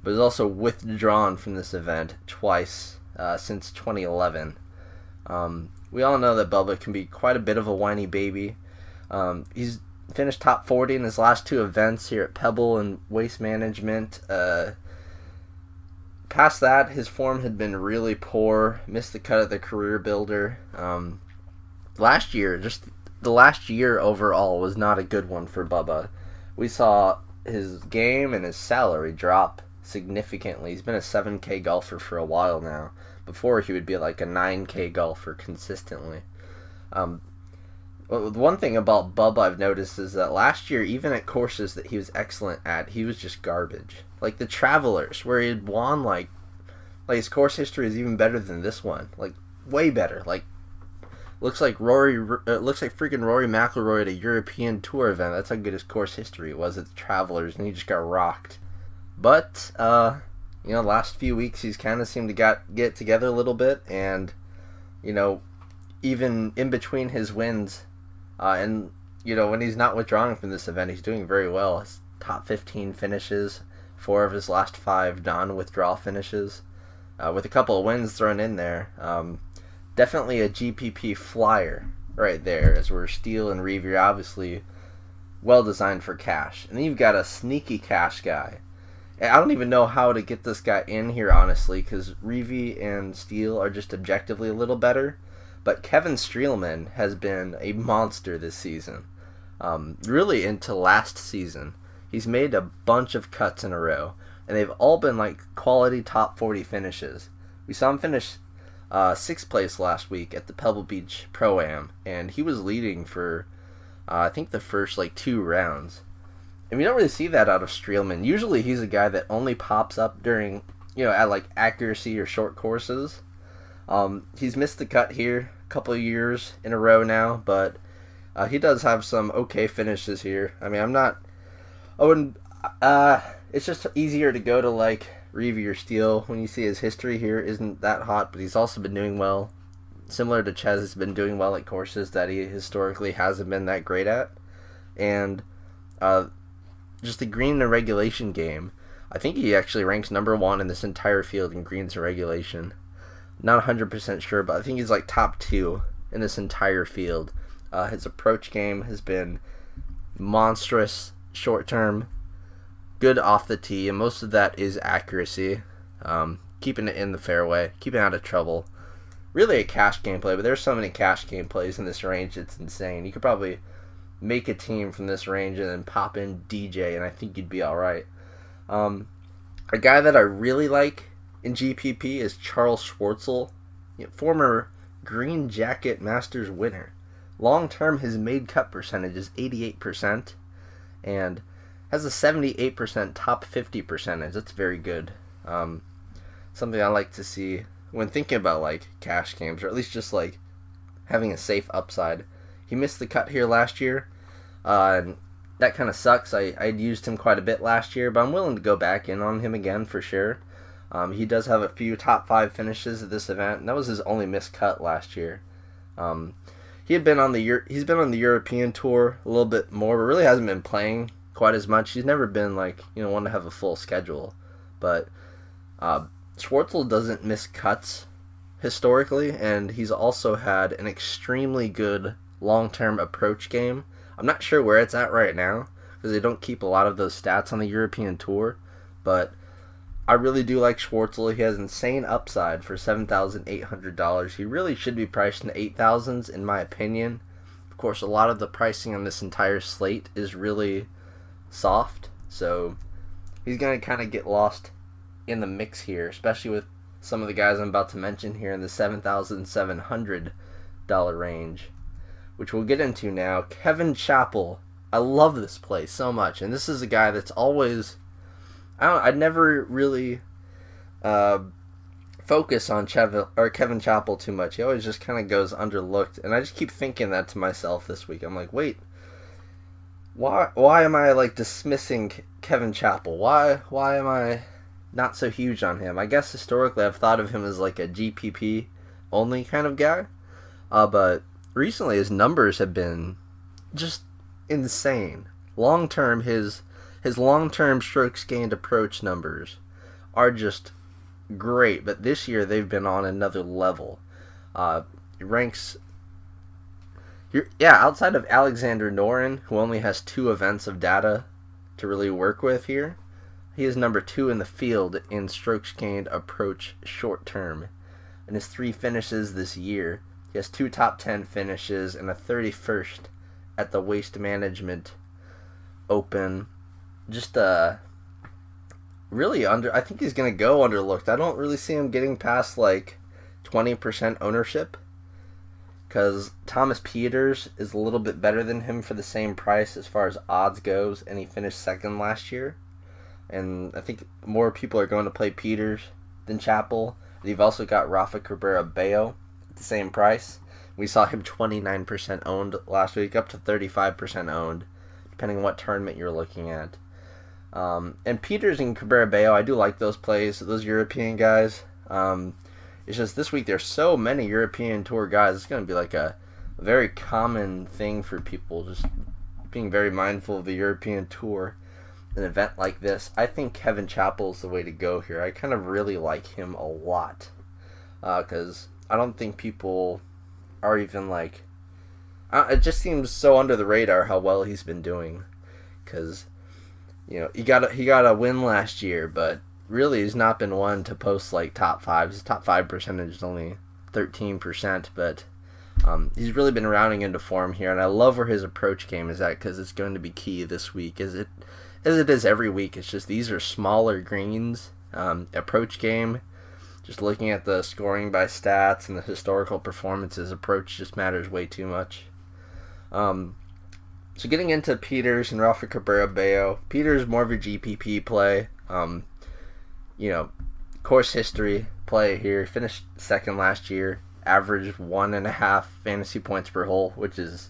but is also withdrawn from this event twice since 2011. We all know that Bubba can be quite a bit of a whiny baby. He's finished top 40 in his last 2 events here at Pebble and Waste Management. Past that, his form had been really poor. Missed the cut at the Career Builder. Last year, just the last year overall was not a good one for Bubba. We saw his game and his salary drop significantly. He's been a 7K golfer for a while now. Before, he would be like a 9K golfer consistently. One thing about Bubba I've noticed is that last year, even at courses that he was excellent at, he was just garbage. Like the Travelers, where he had won, like his course history is even better than this one. Like, way better. Like, looks like freaking Rory McIlroy at a European Tour event. That's how good his course history was at the Travelers, and he just got rocked. But, last few weeks he's kind of seemed to get it together a little bit, and, even in between his wins, and, when he's not withdrawing from this event, he's doing very well. His top 15 finishes, 4 of his last 5 non-withdrawal finishes, with a couple of wins thrown in there. Definitely a GPP flyer right there, as where Steele and Reavie are obviously well designed for cash. And then you've got a sneaky cash guy. I don't even know how to get this guy in here, honestly, because Reavie and Steele are just objectively a little better. But Kevin Streelman has been a monster this season. Really into last season. He's made a bunch of cuts in a row, and they've all been like quality top 40 finishes. We saw him finish 6th place last week at the Pebble Beach Pro-Am, and he was leading for I think the first 2 rounds. And we don't really see that out of Streelman. Usually he's a guy that only pops up during, at accuracy or short courses. He's missed the cut here a couple of years in a row now, but he does have some okay finishes here. I mean, it's just easier to go to Reavie or Steele when you see his history here isn't that hot, but he's also been doing well. similar to Ches, has been doing well at courses that he historically hasn't been that great at. And just the green and regulation game, I think he actually ranks number 1 in this entire field in greens and regulation. Not 100% sure, but I think he's like top 2 in this entire field. His approach game has been monstrous short term, good off the tee, and most of that is accuracy. Keeping it in the fairway, keeping out of trouble. Really a cash game play, but there's so many cash game plays in this range, it's insane. You could probably make a team from this range and then pop in DJ, and I think you'd be alright. A guy that I really like in GPP is Charles Schwartzel, former Green Jacket Masters winner. Long term, his made cut percentage is 88%, and has a 78% top 50 percentage. That's very good. Something I like to see when thinking about like cash games, or at least just like having a safe upside. He missed the cut here last year, and that kind of sucks. I'd used him quite a bit last year, but I'm willing to go back in on him again for sure. He does have a few top 5 finishes at this event, and that was his only missed cut last year. He's been on the European tour a little bit more, but really hasn't been playing quite as much. He's never been like one to have a full schedule, but Schwartzel doesn't miss cuts historically, and he's also had an extremely good long-term approach game. I'm not sure where it's at right now because they don't keep a lot of those stats on the European tour, but I really do like Schwartzel. He has insane upside for $7,800. He really should be priced in the 8,000s in my opinion. Of course, a lot of the pricing on this entire slate is really soft, so he's going to kind of get lost in the mix here, especially with some of the guys I'm about to mention here in the $7,700 range, which we'll get into now. Kevin Chappell. I love this play so much, and this is a guy that's always... I'd never really focus on Kevin Chappell too much. He always just kind of goes underlooked, and I just keep thinking that to myself this week. I'm like, wait, why am I like dismissing Kevin Chappell? Why am I not so huge on him? I guess historically I've thought of him as like a GPP only kind of guy, but recently his numbers have been just insane. Long term, his long-term strokes gained approach numbers are just great, but this year they've been on another level. He ranks... outside of Alexander Noren, who only has 2 events of data to really work with here, he is number 2 in the field in strokes gained approach short term. In his 3 finishes this year, he has 2 top 10 finishes and a 31st at the Waste Management Open. Just really I think he's going to go underlooked. I don't really see him getting past like 20% ownership, because Thomas Pieters is a little bit better than him for the same price as far as odds goes, and he finished 2nd last year. And I think more people are going to play Pieters than Chappell. You've also got Rafa Cabrera-Bello at the same price. We saw him 29% owned last week, up to 35% owned, depending on what tournament you're looking at. And Pieters and Cabrera-Bello, I do like those plays, those European guys. It's just this week there's so many European Tour guys. It's going to be like a very common thing for people, just being very mindful of the European Tour. An event like this, I think Kevin Chappell is the way to go here. I kind of really like him a lot, because I don't think people are even like... it just seems so under the radar how well he's been doing, because he got a win last year, but really he's not been one to post like top 5. His top 5 percentage is only 13%, but he's really been rounding into form here, and I love where his approach game is at, because it's going to be key this week, as it is every week. It's just these are smaller greens. Approach game, just looking at the scoring by stats and the historical performances, approach just matters way too much. So getting into Pieters and Rafa Cabrera-Bello, Pieters more of a GPP play. Course history play here. Finished 2nd last year. Averaged 1.5 fantasy points per hole, which is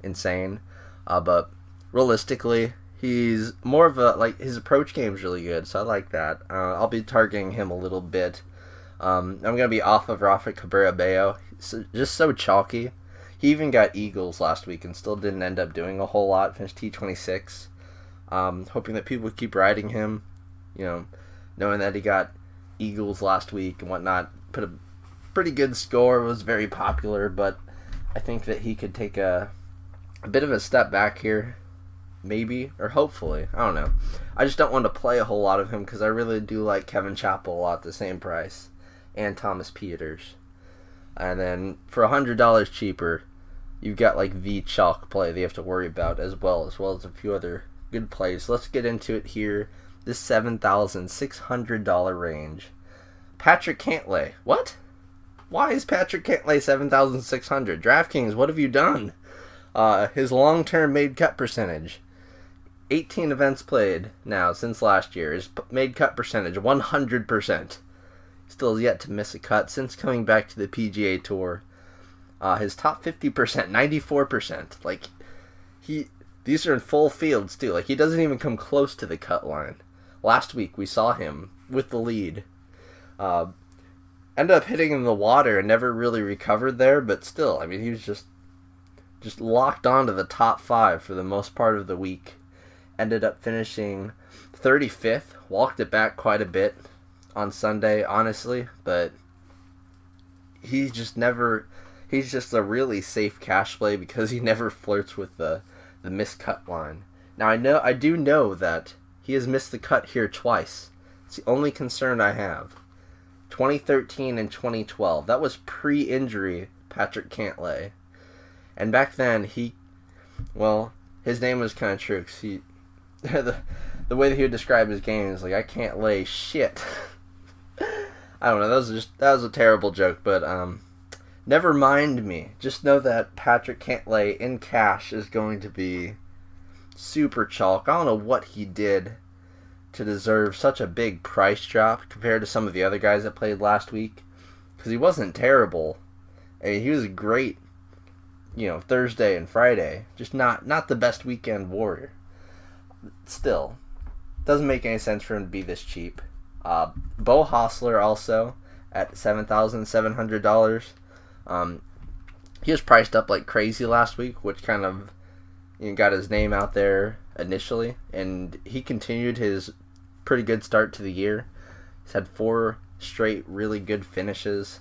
insane. But realistically, he's more of a, his approach game is really good, so I like that. I'll be targeting him a little bit. I'm going to be off of Rafa Cabrera-Bello. Just so chalky. He even got Eagles last week and still didn't end up doing a whole lot. Finished T26. Hoping that people would keep riding him. Knowing that he got Eagles last week and whatnot. Put a pretty good score. Was very popular, but I think that he could take a bit of a step back here. Maybe, or hopefully. I don't know. I just don't want to play a whole lot of him because I really do like Kevin Chappell a lot at the same price. And Thomas Peters. And then for $100 cheaper, you've got like the chalk play that you have to worry about as well as a few other good plays. Let's get into it here. This $7,600 range. Patrick Cantlay. What? Why is Patrick Cantlay $7,600? DraftKings, what have you done? His long-term made cut percentage. 18 events played now since last year. His made cut percentage, 100%. Still has yet to miss a cut since coming back to the PGA Tour. His top 50%, 94%. Like, these are in full fields, too. Like, he doesn't even come close to the cut line. Last week, we saw him with the lead. Ended up hitting in the water and never really recovered there, but still, I mean, he was just locked onto the top 5 for the most part of the week. Ended up finishing 35th. Walked it back quite a bit on Sunday, honestly, but he's just a really safe cash play because he never flirts with the miscut line. Now I do know that he has missed the cut here twice. It's the only concern I have. 2013 and 2012. That was pre-injury Patrick Cantlay. And back then his name was kind of true because the way that he would describe his game is like, I can't lay shit. I don't know, that was a terrible joke, but never mind me. Just know that Patrick Cantlay in cash is going to be super chalk. I don't know what he did to deserve such a big price drop compared to some of the other guys that played last week, because he wasn't terrible. I mean, he was great, Thursday and Friday, just not the best weekend warrior. Still, doesn't make any sense for him to be this cheap. Bo Hostler also at $7,700. He was priced up like crazy last week, which kind of got his name out there initially, and he continued his pretty good start to the year. He's had 4 straight really good finishes.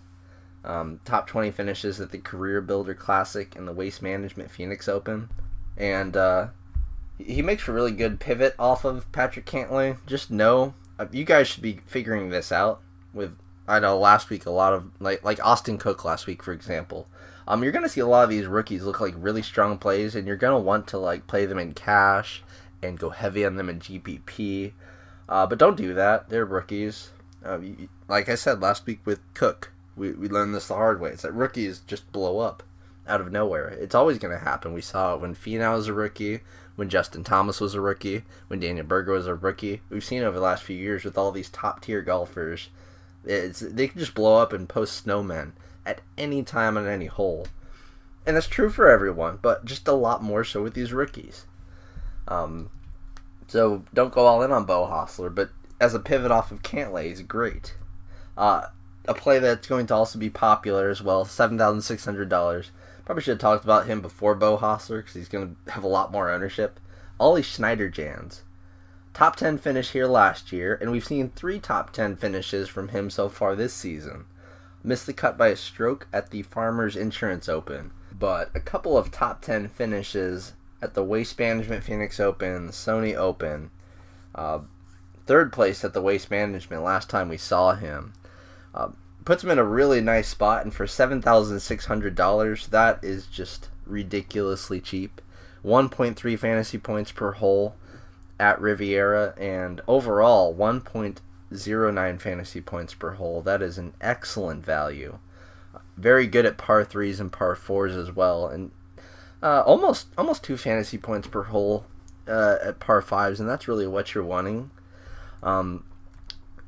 Top 20 finishes at the Career Builder Classic and the Waste Management Phoenix Open. And he makes a really good pivot off of Patrick Cantlay. Just know, you guys should be figuring this out. I know last week a lot of, like Austin Cook last week, for example. You're going to see a lot of these rookies look like really strong plays, and you're going to want to play them in cash and go heavy on them in GPP. But don't do that. They're rookies. Like I said last week with Cook, we learned this the hard way. It's that rookies just blow up out of nowhere. It's always going to happen. We saw it when Finau was a rookie, when Justin Thomas was a rookie, when Daniel Berger was a rookie. We've seen over the last few years with all these top-tier golfers, they can just blow up and post snowmen at any time on any hole. And that's true for everyone, but just a lot more so with these rookies. So don't go all in on Bo Hostler, but as a pivot off of Cantlay, he's great. A play that's going to also be popular as well, $7,600. Probably should have talked about him before Bo Hostler because he's going to have a lot more ownership. Ollie Schneiderjans. Top 10 finish here last year, and we've seen 3 top 10 finishes from him so far this season. Missed the cut by a stroke at the Farmers Insurance Open, but a couple of top 10 finishes at the Waste Management Phoenix Open, Sony Open. 3rd place at the Waste Management last time we saw him. Puts him in a really nice spot, and for $7,600, that is just ridiculously cheap. 1.3 fantasy points per hole at Riviera, and overall 1.09 fantasy points per hole. That is an excellent value. Very good at par 3s and par 4s as well, and almost 2 fantasy points per hole at par 5s, and that's really what you're wanting.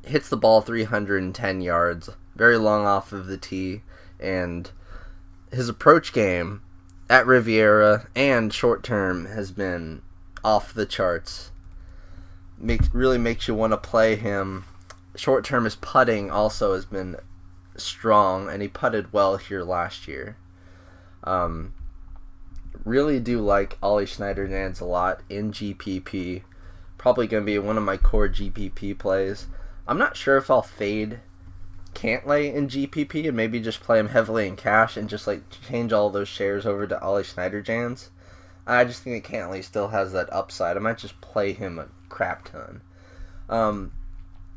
Hits the ball 310 yards, very long off of the tee, and his approach game at Riviera and short term has been off the charts. Really makes you want to play him. Short term, his putting also has been strong, and he putted well here last year. Really do like Ollie Schneiderjans a lot in GPP. Probably going to be one of my core GPP plays. I'm not sure if I'll fade Cantlay in GPP and maybe just play him heavily in cash and just like change all those shares over to Ollie Schneiderjans. I just think that Cantlay still has that upside. I might just play him a crap ton.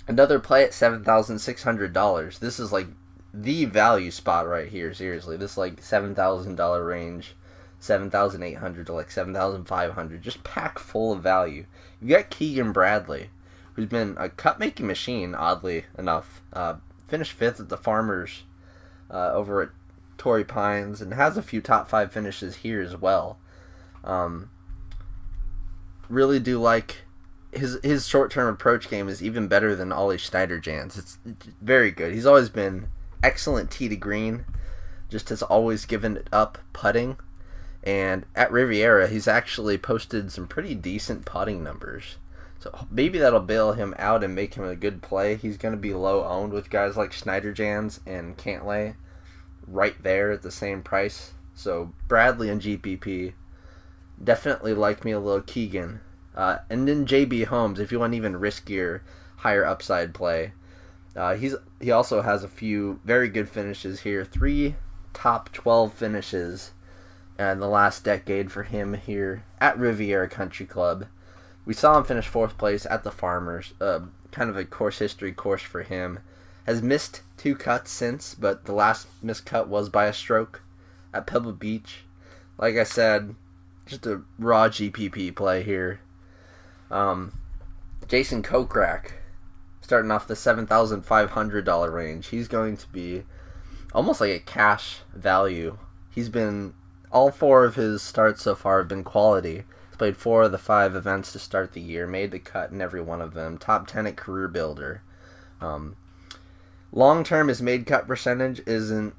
Another play at $7,600. This is like the value spot right here. Seriously, this like $7,000 range, $7,800 to like $7,500, just pack full of value. You got Keegan Bradley, who's been a cut-making machine, oddly enough. Finished 5th at the Farmers over at Torrey Pines, and has a few top 5 finishes here as well. Really do like his short-term approach game is even better than Ollie Schneiderjans. It's very good. He's always been excellent tee to green, just has always given it up putting. And at Riviera, he's actually posted some pretty decent putting numbers. So maybe that'll bail him out and make him a good play. He's going to be low owned with guys like Schneiderjans and Cantlay right there at the same price. So Bradley and GPP, definitely like me a little Keegan. And then JB Holmes, if you want even riskier, higher upside play. He also has a few very good finishes here. 3 top 12 finishes in the last decade for him here at Riviera Country Club. We saw him finish 4th place at the Farmers. Kind of a course history course for him. Has missed 2 cuts since, but the last missed cut was by a stroke at Pebble Beach. Like I said, just a raw GPP play here. Jason Kokrak, starting off the $7,500 range. He's going to be almost like a cash value. He's been, all 4 of his starts so far have been quality. He's played 4 of the 5 events to start the year, made the cut in every one of them. Top 10 at Career Builder. Long term, his made cut percentage isn't,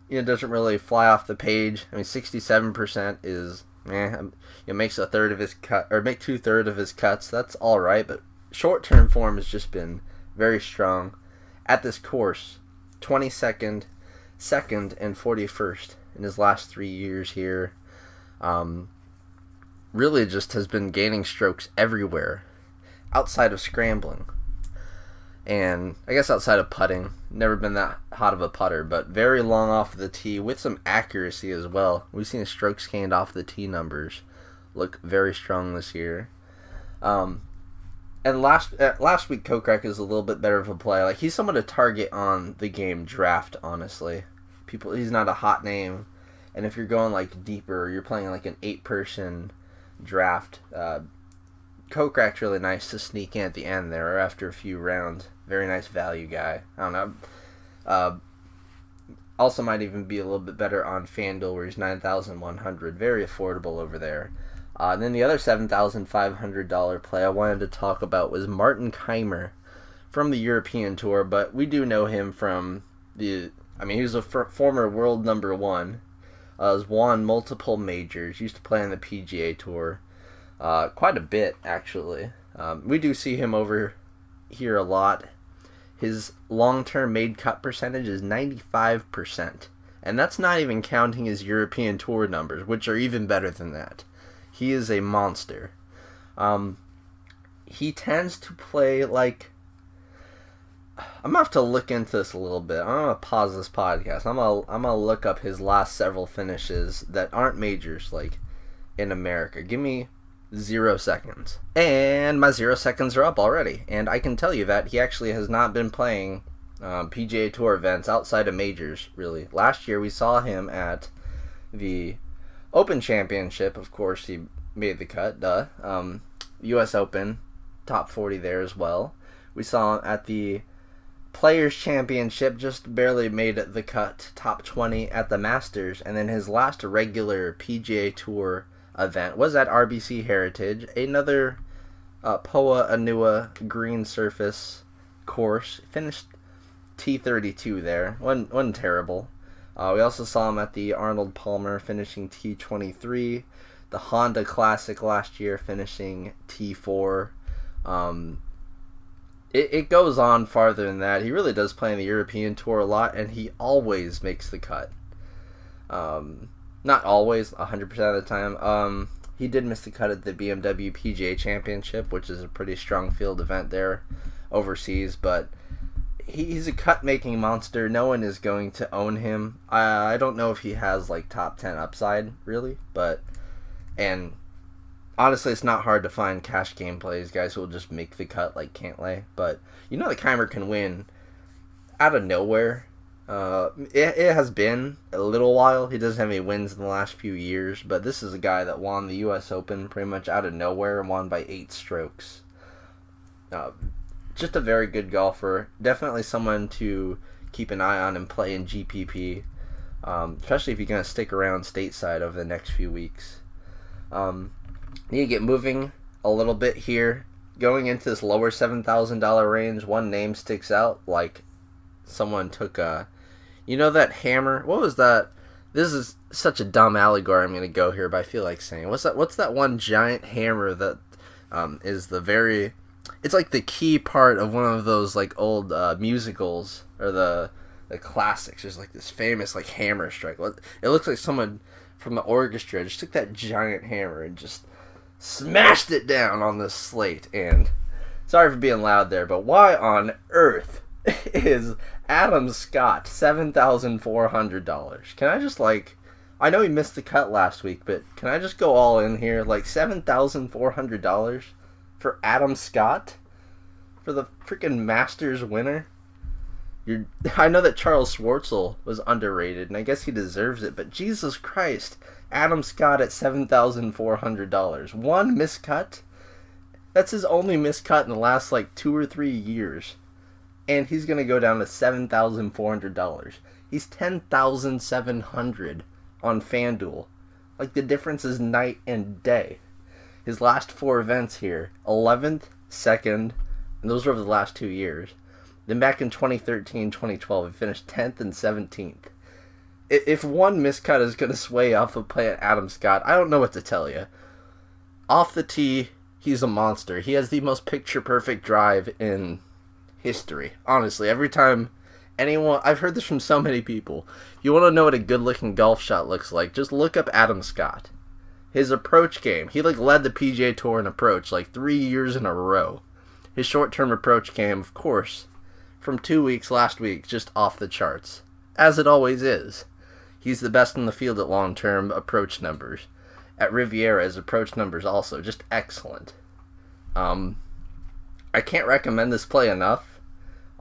doesn't really fly off the page. I mean, 67% is, it makes a third of his cut, or make 2/3 of his cuts. That's all right, but short term form has just been very strong at this course. 22nd, 2nd, and 41st in his last 3 years here. Really just has been gaining strokes everywhere outside of scrambling. And I guess outside of putting, never been that hot of a putter, but very long off the tee with some accuracy as well. We've seen his strokes gained off the tee numbers look very strong this year. And last week, Kokrak is a little bit better of a play. Like, he's someone to target on the game draft, honestly. He's not a hot name, and if you're going like deeper, you're playing like an 8-person draft. Kokrak's really nice to sneak in at the end there, or after a few rounds. Very nice value guy. I don't know. Also might even be a little bit better on FanDuel, where he's $9,100. Very affordable over there. And then the other $7,500 play I wanted to talk about was Martin Keimer from the European Tour, but we do know him from he was a former world number 1. Has won multiple majors. Used to play on the PGA Tour. Quite a bit, actually. We do see him over here a lot. His long-term made cut percentage is 95%. And that's not even counting his European Tour numbers, which are even better than that. He is a monster. He tends to play like... I'm going to have to look into this a little bit. I'm going to pause this podcast. I'm going to look up his last several finishes that aren't majors, like, in America. Give me 0 seconds. And my 0 seconds are up already. And I can tell you that he actually has not been playing PGA Tour events outside of majors, really. Last year we saw him at the Open Championship. Of course, he made the cut, U.S. Open, top 40 there as well. We saw him at the Players Championship, just barely made the cut, top 20 at the Masters. And then his last regular PGA Tour event was at RBC Heritage, another Poa Anua green surface course. Finished T32 there. Wasn't terrible. We also saw him at the Arnold Palmer, finishing T23. The Honda Classic last year, finishing T4. it goes on farther than that. He really does play in the European Tour a lot, and he always makes the cut. Not always, 100% of the time. He did miss the cut at the BMW PGA Championship, which is a pretty strong field event there overseas, but he's a cut-making monster. No one is going to own him. I don't know if he has like top 10 upside, really, and honestly, it's not hard to find cash game plays, guys who will just make the cut like Cantlay, but the Keimer can win out of nowhere. It has been a little while. He doesn't have any wins in the last few years, but this is a guy that won the U.S. Open pretty much out of nowhere and won by 8 strokes. Just a very good golfer. Definitely someone to keep an eye on and play in GPP, especially if you're going to stick around stateside over the next few weeks. Need to get moving a little bit here. Going into this lower $7,000 range, one name sticks out, like someone took that hammer. What was that? This is such a dumb allegory I'm going to go here, but I feel like saying, what's that one giant hammer that is it's like the key part of one of those like old musicals or the classics. There's like this famous like hammer strike. It looks like someone from the orchestra just took that giant hammer and just smashed it down on the slate. And sorry for being loud there, but why on earth is Adam Scott $7,400? Can I just I know he missed the cut last week, but can I just go all in here? Like $7,400 for Adam Scott? For the freaking Masters winner? I know that Charles Schwartzel was underrated, and I guess he deserves it, but Jesus Christ, Adam Scott at $7,400. One miscut? That's his only miscut in the last 2 or 3 years. And he's going to go down to $7,400. He's $10,700 on FanDuel. The difference is night and day. His last 4 events here, 11th, 2nd, and those were over the last 2 years. Then back in 2013, 2012, he finished 10th and 17th. If one miscut is going to sway off the play at Adam Scott, I don't know what to tell you. Off the tee, he's a monster. He has the most picture-perfect drive in history. Honestly, every time I've heard this from so many people. If you want to know what a good-looking golf shot looks like, just look up Adam Scott. His approach game, he led the PGA Tour in approach 3 years in a row. His short-term approach game, of course, from 2 weeks last week, just off the charts. As it always is. He's the best in the field at long-term approach numbers. At Riviera, his approach numbers also just excellent. I can't recommend this play enough,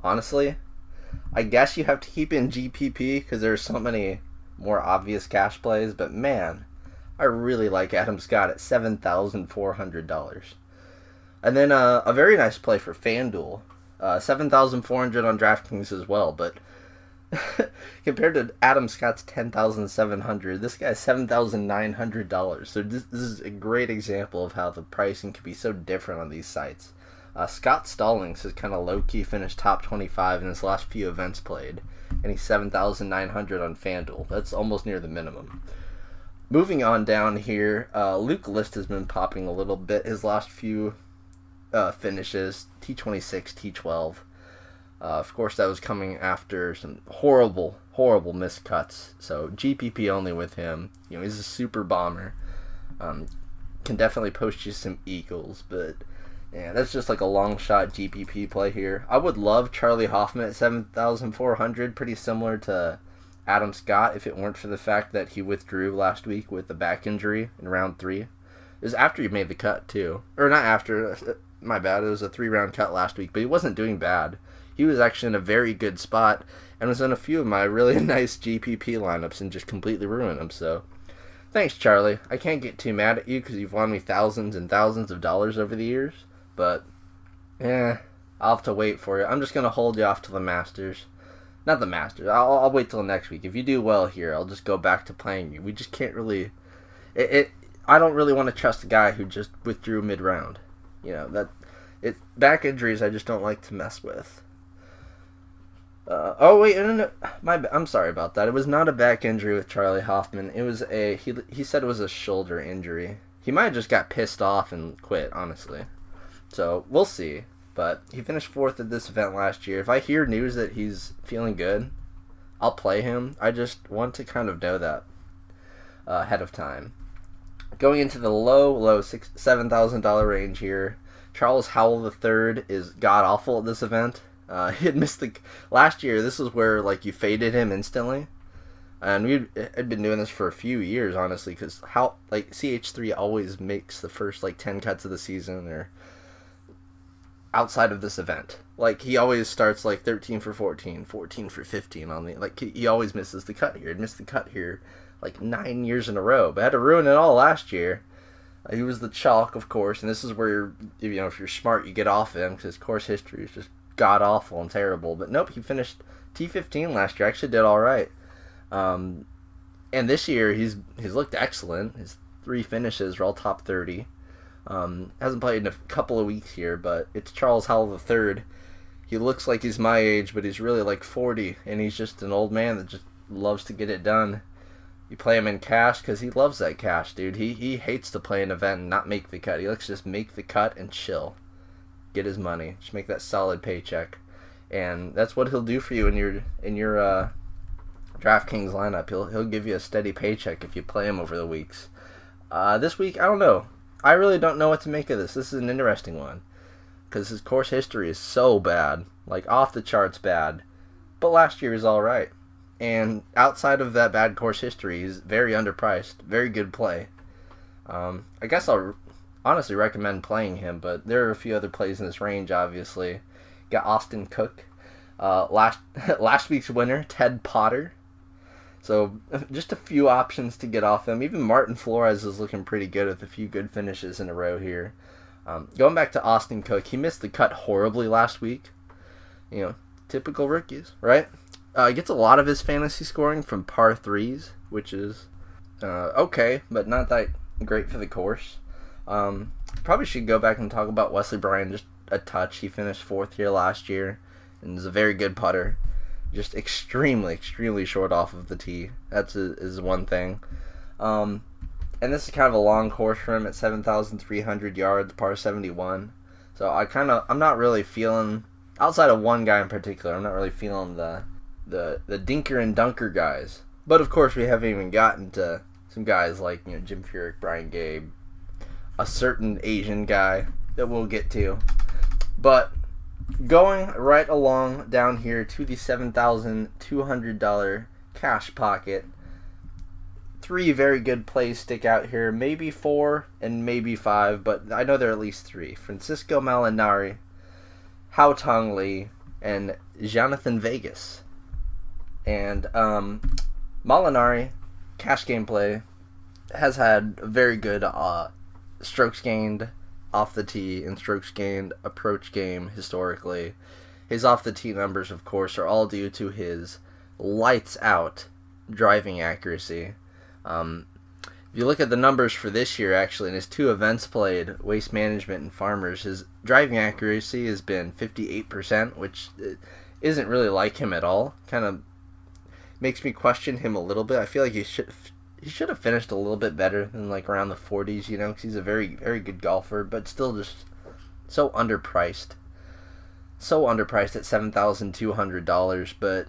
honestly. I guess you have to keep in GPP because there's so many more obvious cash plays, but man, I really like Adam Scott at $7,400. And then a very nice play for FanDuel. $7,400 on DraftKings as well, but compared to Adam Scott's $10,700, this guy's $7,900. So this is a great example of how the pricing can be so different on these sites. Scott Stallings has kind of low-key finished top 25 in his last few events played, and he's $7,900 on FanDuel. That's almost near the minimum. Moving on down here, Luke List has been popping a little bit. His last few finishes, T26, T12. Of course, that was coming after some horrible miscuts. So GPP only with him. He's a super bomber. Can definitely post you some eagles, but yeah, that's just a long shot GPP play here. I would love Charlie Hoffman at $7,400, pretty similar to Adam Scott if it weren't for the fact that he withdrew last week with a back injury in round 3. It was after he made the cut too, or not after. My bad. It was a 3-round cut last week, but he wasn't doing bad. He was actually in a very good spot and was in a few of my really nice GPP lineups and just completely ruined them. So, thanks, Charlie. I can't get too mad at you because you've won me thousands and thousands of dollars over the years. But, I'll have to wait for you. I'm just going to hold you off to the Masters. Not the Masters. I'll wait till next week. If you do well here, I'll just go back to playing you. We just can't really... I don't really want to trust a guy who just withdrew mid-round. Back injuries I just don't like to mess with. No. I'm sorry about that. It was not a back injury with Charlie Hoffman. It was he said it was a shoulder injury. He might have just got pissed off and quit, honestly. So, we'll see. But he finished 4th at this event last year. If I hear news that he's feeling good, I'll play him. I just want to kind of know that ahead of time. Going into the low $7,000 range here, Charles Howell III is god-awful at this event. He had missed last year. This is where like you faded him instantly. And we had been doing this for a few years, honestly, because CH3 always makes the first 10 cuts of the season or outside of this event. Like he always starts 13 for 14, 14 for 15 on the he always misses the cut here. He'd missed the cut here 9 years in a row, but had to ruin it all last year. He was the chalk, of course, and this is where if you're smart, you get off him because his course history is just god awful and terrible. But nope, he finished T15 last year. Actually, did all right. And this year he's looked excellent. His 3 finishes are all top 30. Hasn't played in a couple of weeks here, but it's Charles Howell III. He looks like he's my age, but he's really 40, and he's just an old man that just loves to get it done. You play him in cash because he loves that cash, dude. He hates to play an event and not make the cut. He likes to just make the cut and chill, get his money, just make that solid paycheck, and that's what he'll do for you in your DraftKings lineup. He'll give you a steady paycheck if you play him over the weeks. This week, I don't know. I really don't know what to make of this. This is an interesting one because his course history is so bad, off the charts bad. But last year is all right, and outside of that bad course history, he's very underpriced. Very good play. I guess I'll honestly recommend playing him, but there are a few other plays in this range. Obviously, got Austin Cook, last week's winner, Ted Potter. So just a few options to get off them. Even Martin Flores is looking pretty good with a few good finishes in a row here. Going back to Austin Cook, he missed the cut horribly last week. Typical rookies, right? He gets a lot of his fantasy scoring from par 3s, which is okay, but not that great for the course. Probably should go back and talk about Wesley Bryan just a touch. He finished 4th here last year and is a very good putter. Just extremely, extremely short off of the tee. That's is one thing. And this is kind of a long course for him at 7,300 yards, par 71. So I'm not really feeling, outside of one guy in particular, I'm not really feeling the dinker and dunker guys. But of course, we haven't even gotten to some guys like Jim Furyk, Brian Gabe, a certain Asian guy that we'll get to. But going right along down here to the $7,200 cash pocket, 3 very good plays stick out here. Maybe 4 and maybe 5, but I know there are at least 3. Francisco Molinari, Hao Tong Lee, and Jonathan Vegas. And Molinari, cash game play, has had a very good strokes gained off the tee and strokes gained approach game historically. His off the tee numbers, of course, are all due to his lights out driving accuracy. If you look at the numbers for this year, actually, in his 2 events played, Waste Management and Farmers, his driving accuracy has been 58%, which isn't really like him at all. Kind of makes me question him a little bit. I feel like he should have finished a little bit better than around the 40s, because he's a very, very good golfer, but still just so underpriced. So underpriced at $7,200, but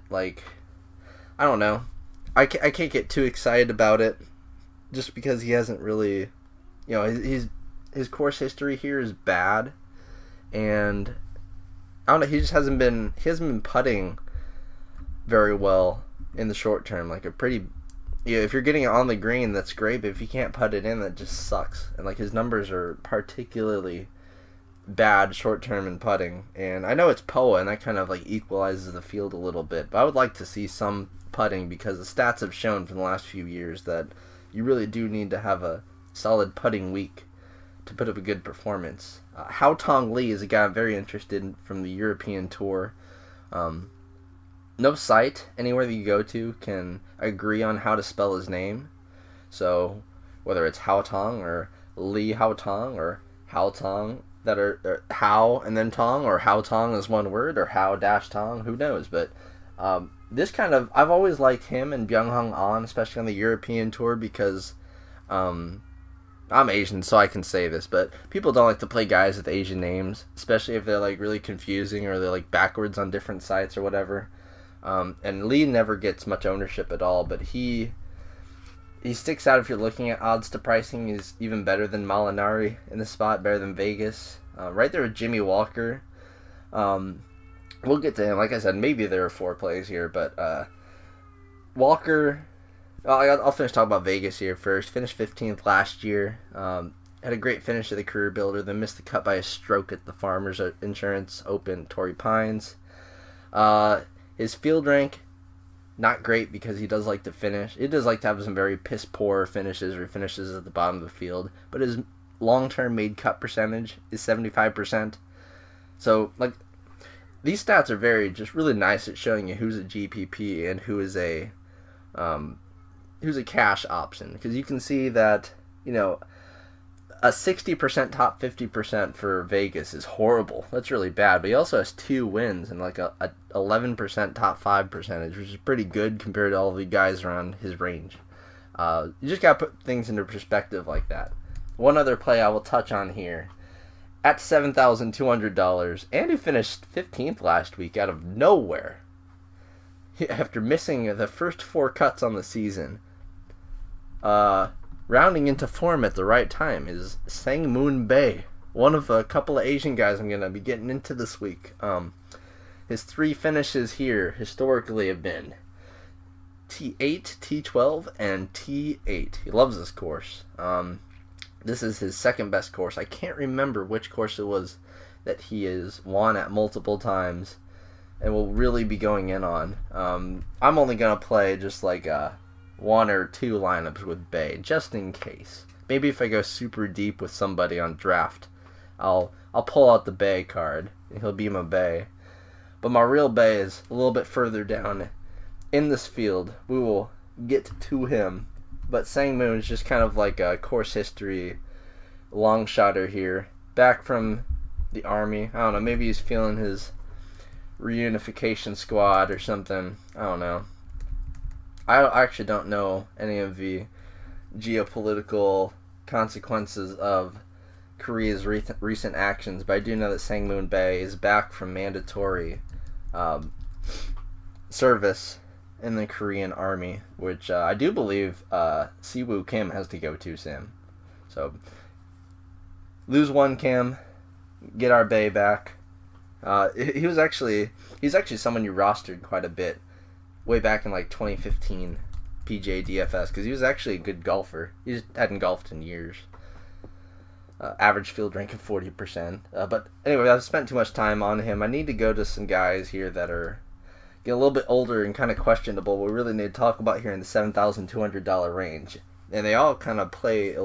I don't know. I can't get too excited about it just because he hasn't really, his course history here is bad, and I don't know, he hasn't been putting very well in the short term. If you're getting it on the green, that's great, but if you can't putt it in, that just sucks. And his numbers are particularly bad short term in putting. And I know it's POA, and that kind of equalizes the field a little bit, but I would like to see some putting because the stats have shown from the last few years that you really do need to have a solid putting week to put up a good performance. Hao Tong Lee is a guy I'm very interested in from the European Tour. No site anywhere that you go to can agree on how to spell his name. So whether it's Hao Tong or Lee Hao Tong or Hao Tong, that are Hao and then Tong, or Hao Tong is one word, or Hao dash Tong, who knows. But this kind of, I've always liked him and Byung-Hung An, especially on the European Tour, because I'm Asian, so I can say this, but people don't like to play guys with Asian names, especially if they're like really confusing or they're like backwards on different sites or whatever. And Lee never gets much ownership at all, but he sticks out if you're looking at odds to pricing. He's even better than Molinari in the spot, better than Vegas. Right there with Jimmy Walker. We'll get to him. Like I said, maybe there are 4 plays here, but Walker... I'll finish talking about Vegas here first. Finished 15th last year. Had a great finish to the Career Builder, then missed the cut by a stroke at the Farmers Insurance Open Torrey Pines. His field rank, not great because he does like to finish. He does like to have some very piss-poor finishes or finishes at the bottom of the field, but his long-term made cut percentage is 75%. So, like, these stats are just really nice at showing you who's a GPP and who is a cash option, because you can see that, you know, a 60% top 50% for Vegas is horrible. That's really bad, but he also has 2 wins and like a 11% top 5 percentage, which is pretty good compared to all the guys around his range. You just gotta put things into perspective like that. One other play I will touch on here, at $7,200, and he finished 15th last week out of nowhere after missing the first 4 cuts on the season. Rounding into form at the right time is Sang Moon Bae, one of a couple of Asian guys I'm going to be getting into this week. His 3 finishes here historically have been T8, T12, and T8. He loves this course. This is his second best course. I can't remember which course it was that he has won at multiple times and will really be going in on. I'm only going to play just like 1 or 2 lineups with Bay, just in case. Maybe if I go super deep with somebody on draft, I'll pull out the Bay card, and he'll be my Bay. But my real Bay is a little bit further down in this field. We will get to him. But Sang Moon is just kind of like a course history long shotter here. Back from the Army. I don't know, maybe he's feeling his reunification squad or something. I don't know. I actually don't know any of the geopolitical consequences of Korea's recent actions, but I do know that Sang Moon Bae is back from mandatory service in the Korean Army, which I do believe Siwoo Kim has to go to Sim. So, lose 1 Kim, get our Bae back. He's actually someone you rostered quite a bit way back in like 2015 PGA DFS, because he was actually a good golfer. He just hadn't golfed in years. Average field rank of 40%. But anyway, I've spent too much time on him. I need to go to some guys here that are getting a little bit older and kind of questionable. We really need to talk about here in the $7,200 range, and they all kind of play.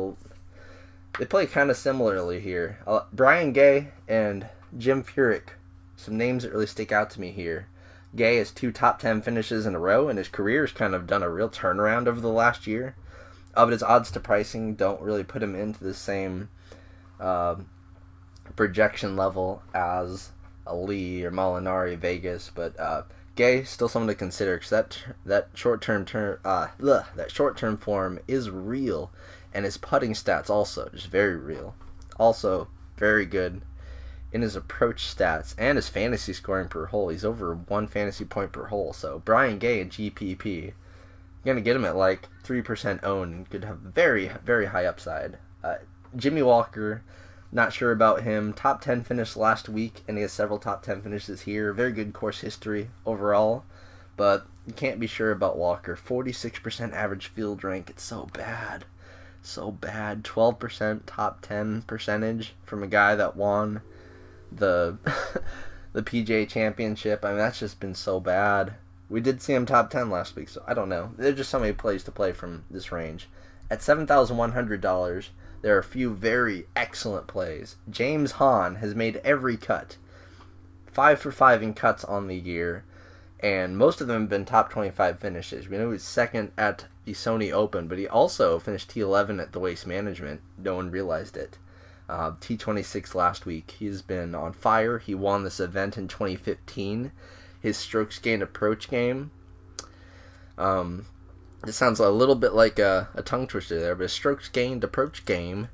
They play kind of similarly here. Brian Gay and Jim Furyk, some names that really stick out to me here. Gay has 2 top 10 finishes in a row, and his career's kind of done a real turnaround over the last year. But his odds to pricing don't really put him into the same projection level as a Lee or Molinari, Vegas. But Gay still someone to consider, because that short term form is real, and his putting stats also just very real. Also very good in his approach stats and his fantasy scoring per hole. He's over 1 fantasy point per hole. So Brian Gay and GPP, you're gonna get him at like 3% owned and could have very, very high upside. Jimmy Walker, not sure about him. Top 10 finish last week, and he has several top 10 finishes here. Very good course history overall, but you can't be sure about Walker. 46% average field rank. It's so bad. So bad. 12% top 10 percentage from a guy that won the PGA Championship. I mean, that's just been so bad. We did see him top 10 last week, so I don't know. There's just so many plays to play from this range. At $7,100, there are a few very excellent plays. James Hahn has made every cut. 5 for 5 in cuts on the year, and most of them have been top 25 finishes. We know he was second at the Sony Open, but he also finished T11 at the Waste Management. No one realized it. T26 last week. He's been on fire. He won this event in 2015. His strokes gained approach game. This sounds a little bit like a tongue twister there, but his strokes gained approach game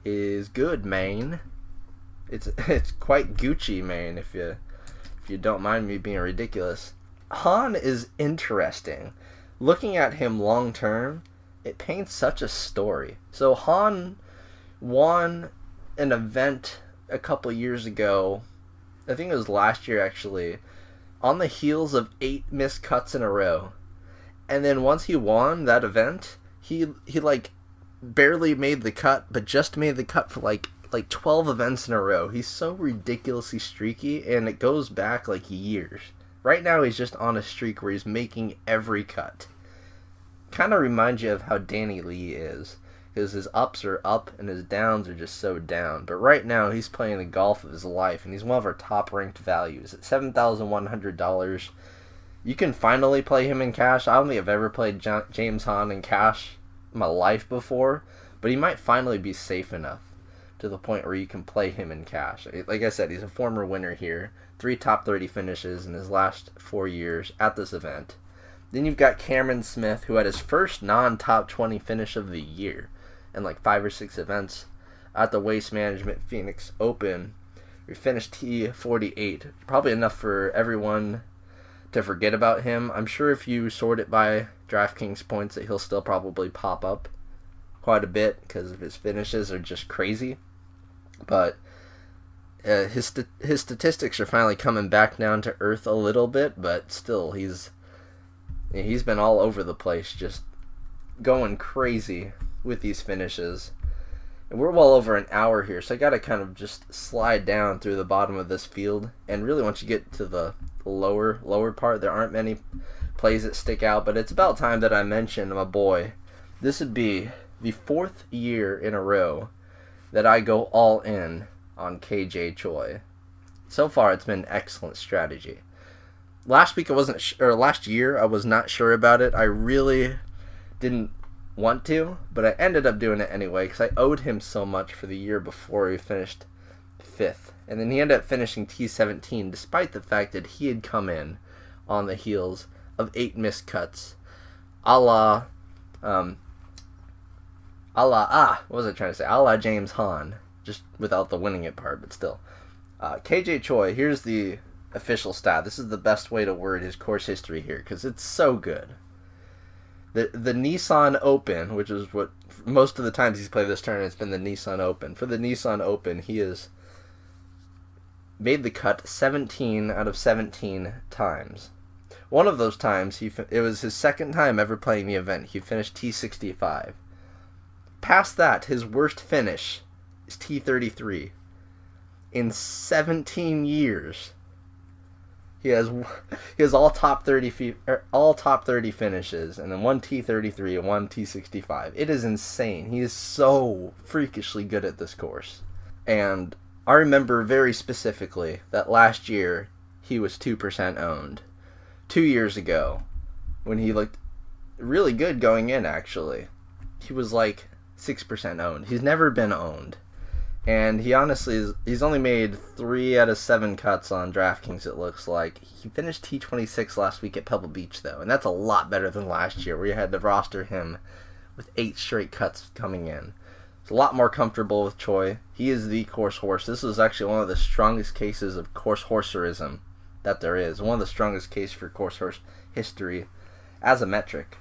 is good, man. It's quite Gucci, man, if you don't mind me being ridiculous. Hahn is interesting. Looking at him long term, it paints such a story. So Hahn won an event a couple years ago, I think it was last year actually, on the heels of 8 missed cuts in a row. And then once he won that event, he like barely made the cut, but just made the cut for like 12 events in a row. He's so ridiculously streaky, and it goes back like years. Right now he's just on a streak where he's making every cut. Kind of reminds you of how Danny Lee is, because his ups are up and his downs are just so down. But right now he's playing the golf of his life, and he's one of our top ranked values at $7,100. You can finally play him in cash. I don't think I've ever played James Hahn in cash in my life before, but he might finally be safe enough to the point where you can play him in cash. Like I said, he's a former winner here. 3 top 30 finishes in his last 4 years at this event. Then you've got Cameron Smith, who had his first non-top 20 finish of the year in like 5 or 6 events at the Waste Management Phoenix Open. We finished T48. Probably enough for everyone to forget about him. I'm sure if you sort it by DraftKings points that he'll still probably pop up quite a bit because of his finishes are just crazy. But his statistics are finally coming back down to earth a little bit, but still he's been all over the place, just going crazy with these finishes. And we're well over an hour here, so I gotta kind of just slide down through the bottom of this field. And really, once you get to the lower part, there aren't many plays that stick out, but it's about time that I mention my boy. This would be the 4th year in a row that I go all in on KJ Choi. So far, it's been an excellent strategy. Last year I was not sure about it. I really didn't want to, but I ended up doing it anyway because I owed him so much for the year before he finished 5th. And then he ended up finishing T17 despite the fact that he had come in on the heels of 8 missed cuts. A la James Hahn, just without the winning it part, but still. KJ Choi, here's the official stat. This is the best way to word his course history here because it's so good. The Nissan Open, which is what most of the times he's played this tournament, it's been the Nissan Open. For the Nissan Open, he has made the cut 17 out of 17 times. One of those times, it was his 2nd time ever playing the event. He finished T65. Past that, his worst finish is T33. In 17 years, he has all top 30 finishes, and then 1 T33 and 1 T65. It is insane. He is so freakishly good at this course. And I remember very specifically that last year he was 2% owned. 2 years ago, when he looked really good going in, actually, he was like 6% owned. He's never been owned. And he honestly he's only made 3 out of 7 cuts on DraftKings, it looks like. He finished T26 last week at Pebble Beach, though, and that's a lot better than last year, where you had to roster him with 8 straight cuts coming in. It's a lot more comfortable with Choi. He is the course horse. This is actually one of the strongest cases of course horserism that there is. One of the strongest cases for course horse history as a metric.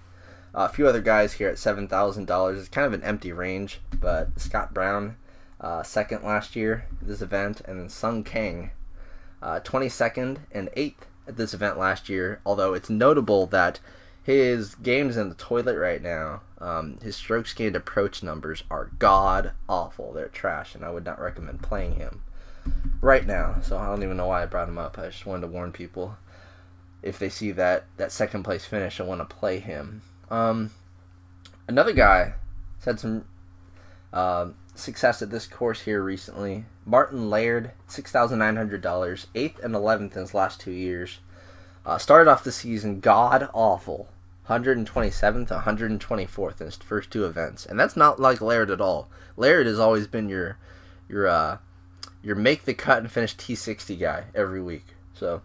A few other guys here at $7,000. It's kind of an empty range, but Scott Brown, 2nd last year at this event, and then Sung Kang, 22nd and 8th at this event last year. Although it's notable that his game's in the toilet right now. His strokes gained approach numbers are god awful. They're trash, and I would not recommend playing him right now. So I don't even know why I brought him up. I just wanted to warn people if they see that 2nd place finish and want to play him. Another guy has had some success at this course here recently. Martin Laird, $6,900, 8th and 11th in his last 2 years. Started off the season god awful, 127th, 124th in his first 2 events, and that's not like Laird at all. Laird has always been your make the cut and finish T60 guy every week. So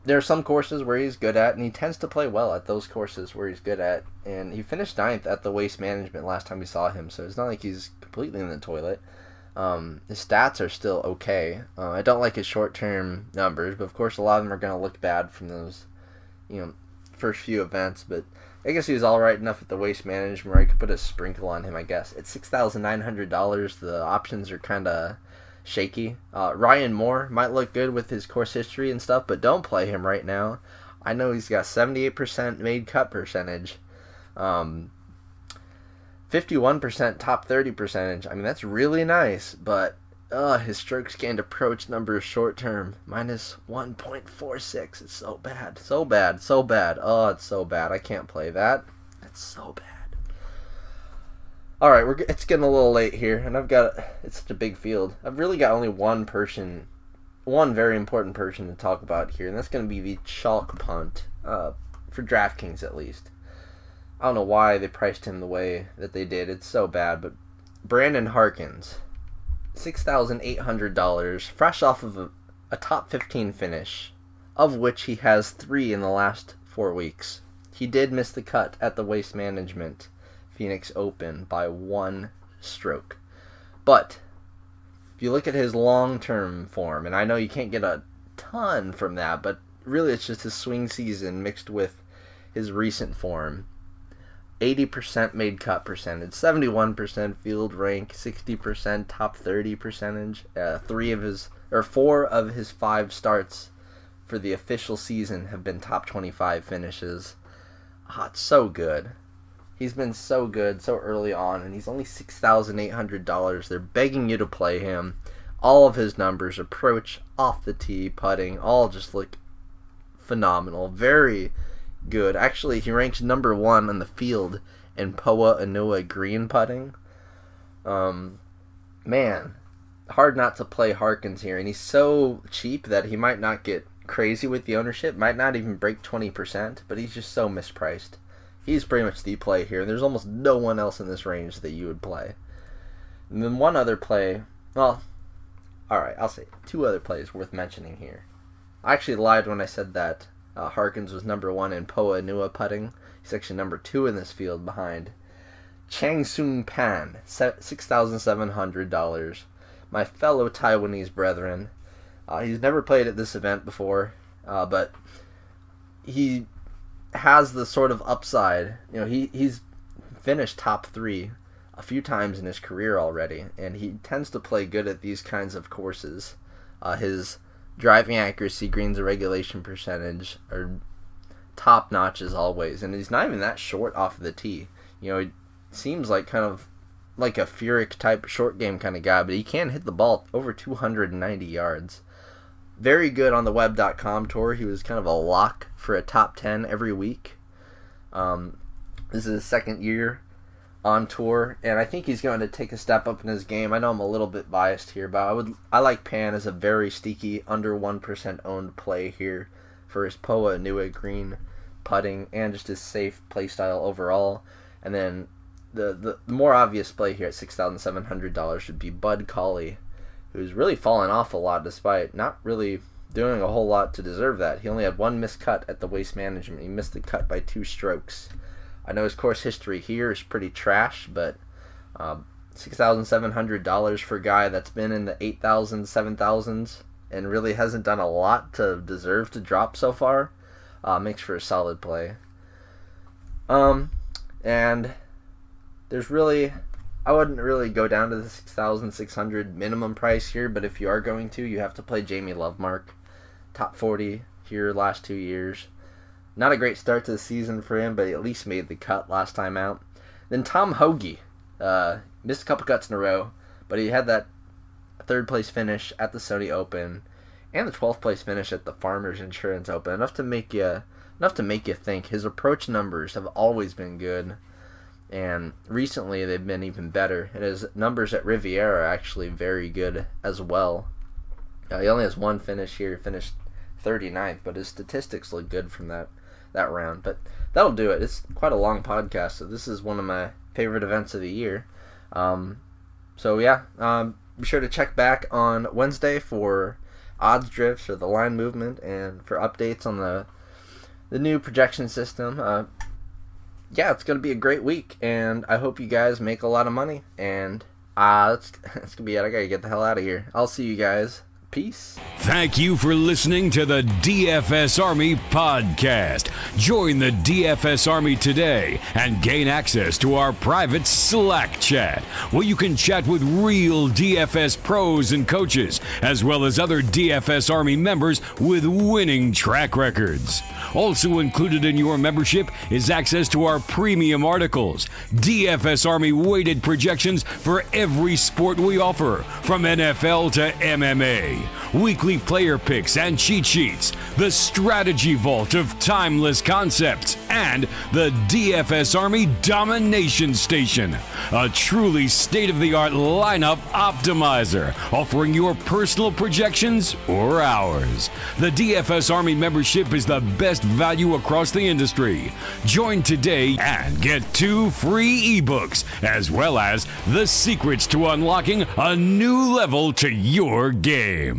there are some courses where he's good at, and he tends to play well at those courses where he's good at. And he finished 9th at the Waste Management last time we saw him, so it's not like he's completely in the toilet. His stats are still okay. I don't like his short-term numbers, but of course a lot of them are going to look bad from those, first few events. But I guess he was all right enough at the Waste Management where I could put a sprinkle on him, I guess. At $6,900, the options are kind of shaky. Ryan Moore might look good with his course history and stuff, but don't play him right now. I know he's got 78% made cut percentage, 51% top 30 percentage. I mean, that's really nice, but his strokes gained approach numbers short term minus 1.46. It's so bad, so bad, so bad. Oh, it's so bad. I can't play that. It's so bad. All right, it's getting a little late here, and it's such a big field. I've really got only one very important person to talk about here, and that's going to be the chalk punt, for DraftKings at least. I don't know why they priced him the way that they did. It's so bad, but Brandon Harkins, $6,800, fresh off of a top 15 finish, of which he has 3 in the last 4 weeks. He did miss the cut at the Waste Management Phoenix Open by 1 stroke. But if you look at his long-term form, and I know you can't get a ton from that, but really it's just his swing season mixed with his recent form. 80% made cut percentage, 71% field rank, 60% top 30 percentage. 4 of his 5 starts for the official season have been top 25 finishes. It's so good. He's been so good so early on, and he's only $6,800. They're begging you to play him. All of his numbers, approach, off the tee, putting, all just look phenomenal. Very good. Actually, he ranks number 1 on the field in Poa Inua green putting. Man, hard not to play Harkins here, and he's so cheap that he might not get crazy with the ownership, might not even break 20%, but he's just so mispriced. He's pretty much the play here. There's almost no one else in this range that you would play. And then one other play, well, alright, I'll say 2 other plays worth mentioning here. I actually lied when I said that Harkins was number 1 in Poa Inua putting. He's actually number 2 in this field behind Chang Soon Pan, $6,700. My fellow Taiwanese brethren. He's never played at this event before, but he has the sort of upside. He's finished top 3 a few times in his career already, and he tends to play good at these kinds of courses. His driving accuracy, greens and regulation percentage are top notch as always, and he's not even that short off of the tee. He seems like kind of like a Furyk type short game kind of guy, but he can hit the ball over 290 yards. Very good on the web.com tour. He was kind of a lock for a top 10 every week. This is his 2nd year on tour, and I think he's going to take a step up in his game. I know I'm a little bit biased here, but I like Pan as a very steaky, under 1% owned play here for his Poa Inua green putting and just his safe play style overall. And then the more obvious play here at $6,700 would be Bud Cauley, who's really fallen off a lot despite not really doing a whole lot to deserve that. He only had 1 missed cut at the Waste Management. He missed the cut by 2 strokes. I know his course history here is pretty trash, but $6,700 for a guy that's been in the 8,000s, 7,000s and really hasn't done a lot to deserve to drop so far, makes for a solid play. And there's really, I wouldn't really go down to the $6,600 minimum price here, but if you are going to, you have to play Jamie Lovemark. Top 40 here last 2 years. Not a great start to the season for him, but he at least made the cut last time out. Then Tom Hoagie. Missed a couple cuts in a row, but he had that 3rd place finish at the Sony Open and the 12th place finish at the Farmers Insurance Open. Enough to make you think. His approach numbers have always been good, and recently they've been even better. And his numbers at Riviera are actually very good as well. He only has 1 finish here, finished 39th, but his statistics look good from that round. But that'll do it. It's quite a long podcast, so this is one of my favorite events of the year. Be sure to check back on Wednesday for odds drifts or the line movement, and for updates on the new projection system. Yeah, it's going to be a great week, and I hope you guys make a lot of money. And that's going to be it. I got to get the hell out of here. I'll see you guys. Peace. Thank you for listening to the DFS Army podcast. Join the DFS Army today and gain access to our private Slack chat, where you can chat with real DFS pros and coaches, as well as other DFS Army members with winning track records. Also included in your membership is access to our premium articles, DFS Army weighted projections for every sport we offer, from NFL to MMA. Weekly player picks and cheat sheets, the strategy vault of timeless concepts, and the DFS Army Domination Station, a truly state-of-the-art lineup optimizer, offering your personal projections or ours. The DFS Army membership is the best value across the industry. Join today and get 2 free ebooks, as well as the secrets to unlocking a new level to your game.